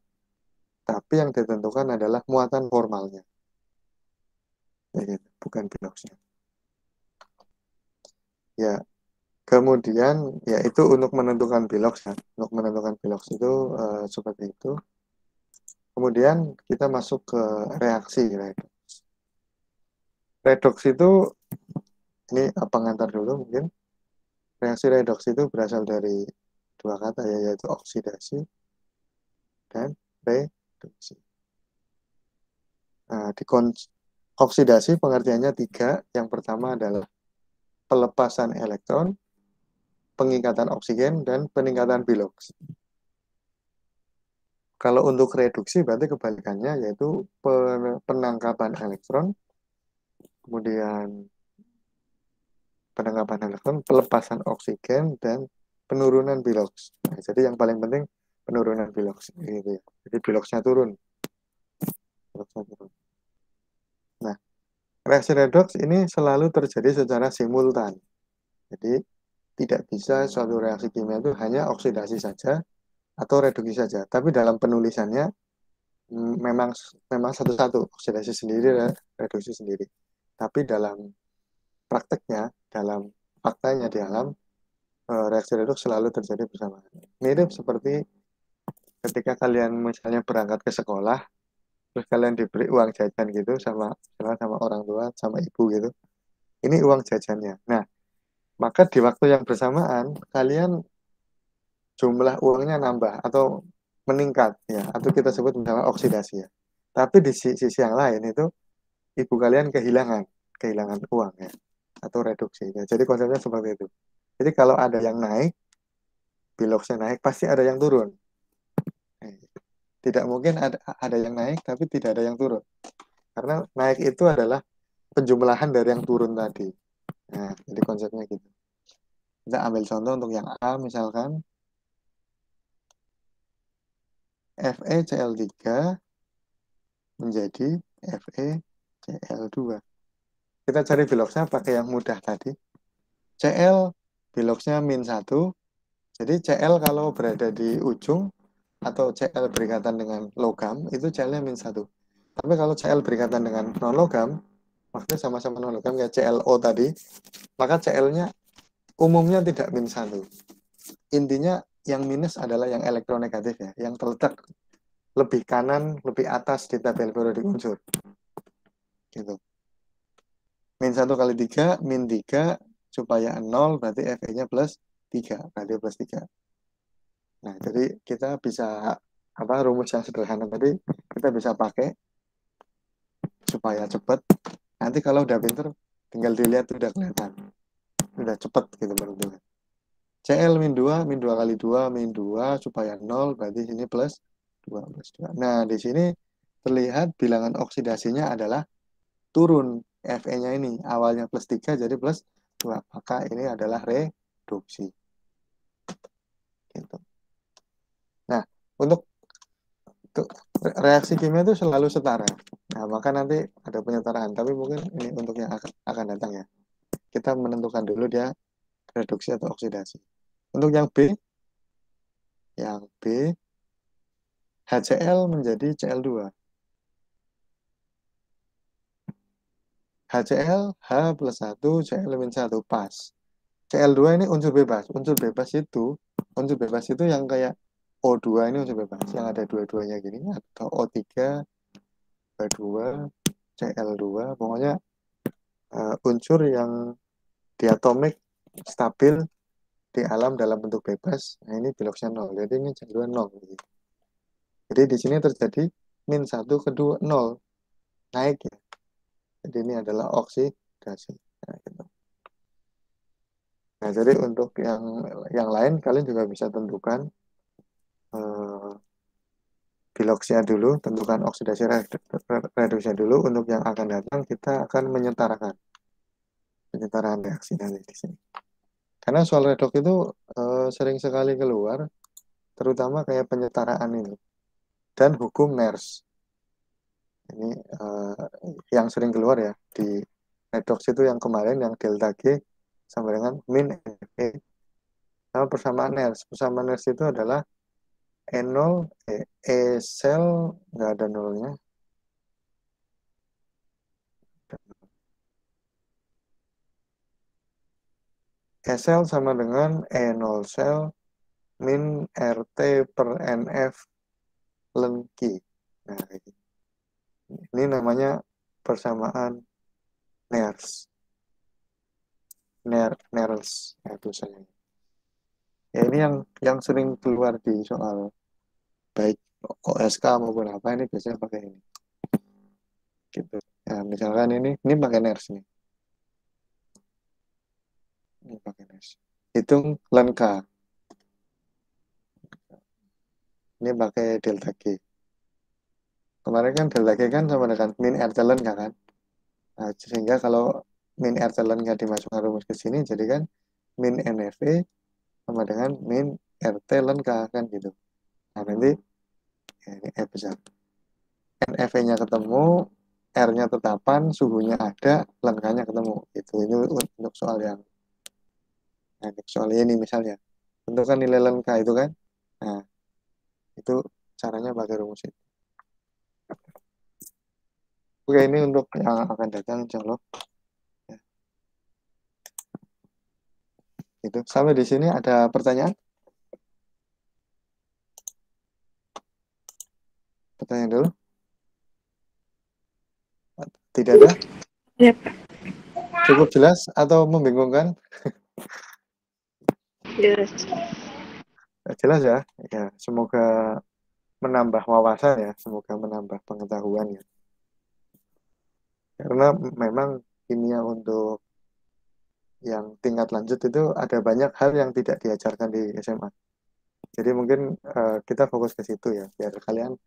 Tapi yang ditentukan adalah muatan formalnya. Ya, gitu, bukan biloxnya. Ya, kemudian ya itu untuk menentukan bilox ya. Untuk menentukan bilox itu seperti itu. Kemudian kita masuk ke reaksi redox. Redox itu ini pengantar dulu mungkin. Reaksi redoks itu berasal dari dua kata ya, yaitu oksidasi dan reduksi. Nah, oksidasi pengertiannya tiga. Yang pertama adalah pelepasan elektron, pengikatan oksigen, dan peningkatan biloks. Kalau untuk reduksi berarti kebalikannya, yaitu penangkapan elektron, kemudian penangkapan elektron, pelepasan oksigen, dan penurunan biloks. Nah, jadi yang paling penting penurunan biloks. Gitu ya. Jadi biloksnya turun. Nah, reaksi redoks ini selalu terjadi secara simultan. Jadi tidak bisa suatu reaksi kimia itu hanya oksidasi saja atau reduksi saja. Tapi dalam penulisannya memang satu-satu, oksidasi sendiri dan reduksi sendiri. Tapi dalam prakteknya, dalam faktanya di alam, reaksi redoks selalu terjadi bersamaan. Mirip seperti ketika kalian misalnya berangkat ke sekolah, terus kalian diberi uang jajan gitu sama orang tua, sama ibu gitu. Ini uang jajannya. Nah, maka di waktu yang bersamaan kalian jumlah uangnya nambah atau meningkat ya, atau kita sebut misalnya oksidasi ya. Tapi di sisi yang lain itu ibu kalian kehilangan uang ya, atau reduksi ya. Jadi konsepnya seperti itu. Jadi kalau ada yang naik, biloksnya naik, pasti ada yang turun. Tidak mungkin ada yang naik tapi tidak ada yang turun. Karena naik itu adalah penjumlahan dari yang turun tadi. Nah, jadi konsepnya gitu. Kita ambil contoh untuk yang A misalkan FeCl3 menjadi FeCl2. Kita cari biloksnya pakai yang mudah tadi. Cl biloksnya -1. Jadi Cl kalau berada di ujung atau Cl berikatan dengan logam, itu Cl-nya -1. Tapi kalau Cl berikatan dengan non-logam, maksudnya sama-sama non-logam kayak ClO tadi, maka Cl-nya umumnya tidak -1. Intinya yang minus adalah yang elektronegatif ya, yang terletak lebih kanan, lebih atas di tabel periodik unsur. Gitu. -1 kali 3, -3 supaya 0 berarti Fe-nya +3, berarti +3. Nah, jadi kita bisa rumus yang sederhana tadi kita bisa pakai supaya cepat. Nanti kalau udah pinter tinggal dilihat udah kelihatan. Udah cepat gitu menentukan. Cl -2 kali 2 -2 supaya 0 berarti sini +2 +2. Nah, di sini terlihat bilangan oksidasinya adalah turun. Fe-nya ini awalnya +3 jadi +2. Maka ini adalah reduksi. Gitu. Nah, untuk reaksi kimia itu selalu setara. Nah, maka nanti ada penyetaraan. Tapi mungkin ini untuk yang akan datang ya. Kita menentukan dulu dia reduksi atau oksidasi. Untuk yang B HCl menjadi Cl2. HCl H+1 Cl-1 pas. Cl2 ini unsur bebas. Unsur bebas itu yang kayak O2 ini unsur bebas, yang ada dua-duanya gini, atau O3, H2, Cl2, pokoknya unsur yang diatomik stabil di alam dalam bentuk bebas. Nah, ini biloksnya 0. Jadi ini Cl2 0. Jadi di sini terjadi -1 kedua 0. Naik ya. Jadi ini adalah oksidasi. Nah, gitu. Nah, jadi untuk yang lain kalian juga bisa tentukan biloksnya dulu, tentukan oksidasi reduksinya dulu. Untuk yang akan datang kita akan menyetarakan penyetaraan reaksi nanti di sini. Karena soal redoks itu sering sekali keluar, terutama kayak penyetaraan ini dan hukum Nernst. Ini yang sering keluar ya di redoks itu yang kemarin yang delta G sama dengan min Fe. Sama persamaan Nernst. Persamaan Nernst itu adalah E0, E sel nggak ada nolnya. E sel sama dengan E0 sel min RT per NF ln Q. Nah, ini namanya persamaan Nernst. NERLS itu saya. Ya ini yang sering keluar di soal baik OSK maupun apa ini biasanya pakai ini. Gitu. Ya, misalkan ini pakai NERS nih. Ini pakai NERS. Hitung ln K. Ini pakai delta G. Kemarin kan delta G kan sama dengan min RT ln K kan. Nah, sehingga kalau min RT ln K dimasukkan rumus ke sini, jadi kan min NFE sama dengan min RT ln K kan gitu. Nah nanti ya, ini F besar. NFE-nya ketemu, R-nya tetapan, suhunya ada, ln K-nya ketemu. Itu ini untuk soal yang untuk soal ini misalnya. Tentukan nilai ln K itu kan. Nah, itu caranya pakai rumus itu. Oke, ini untuk yang akan datang, insya Allah. Ya. Itu. Sampai di sini ada pertanyaan? Pertanyaan dulu. Tidak ada? Yep. Cukup jelas atau membingungkan? Jelas. Jelas ya. Ya, semoga menambah wawasan ya, semoga menambah pengetahuan ya. Karena memang kimia untuk yang tingkat lanjut itu ada banyak hal yang tidak diajarkan di SMA. Jadi mungkin kita fokus ke situ ya, biar kalian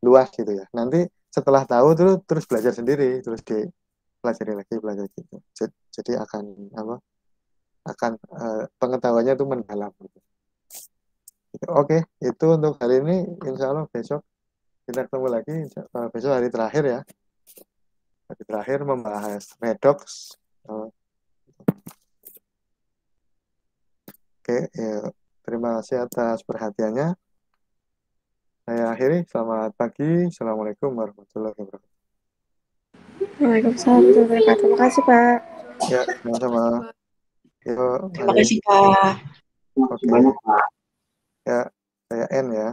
luas gitu ya. Nanti setelah tahu terus belajar sendiri, terus dipelajari lagi belajar gitu. Jadi akan apa? Akan pengetahuannya itu mendalam. Gitu. Oke, itu untuk hari ini. Insya Allah besok kita ketemu lagi. Besok hari terakhir ya. Hari terakhir membahas redox. Oke, ya. Terima kasih atas perhatiannya. Saya akhiri. Selamat pagi. Assalamualaikum warahmatullahi wabarakatuh. Waalaikumsalam warahmatullahi wabarakatuh. Terima kasih, Pak. Ya, sama-sama. Yuk, Terima kasih, Pak. Oke. Ya, saya N ya.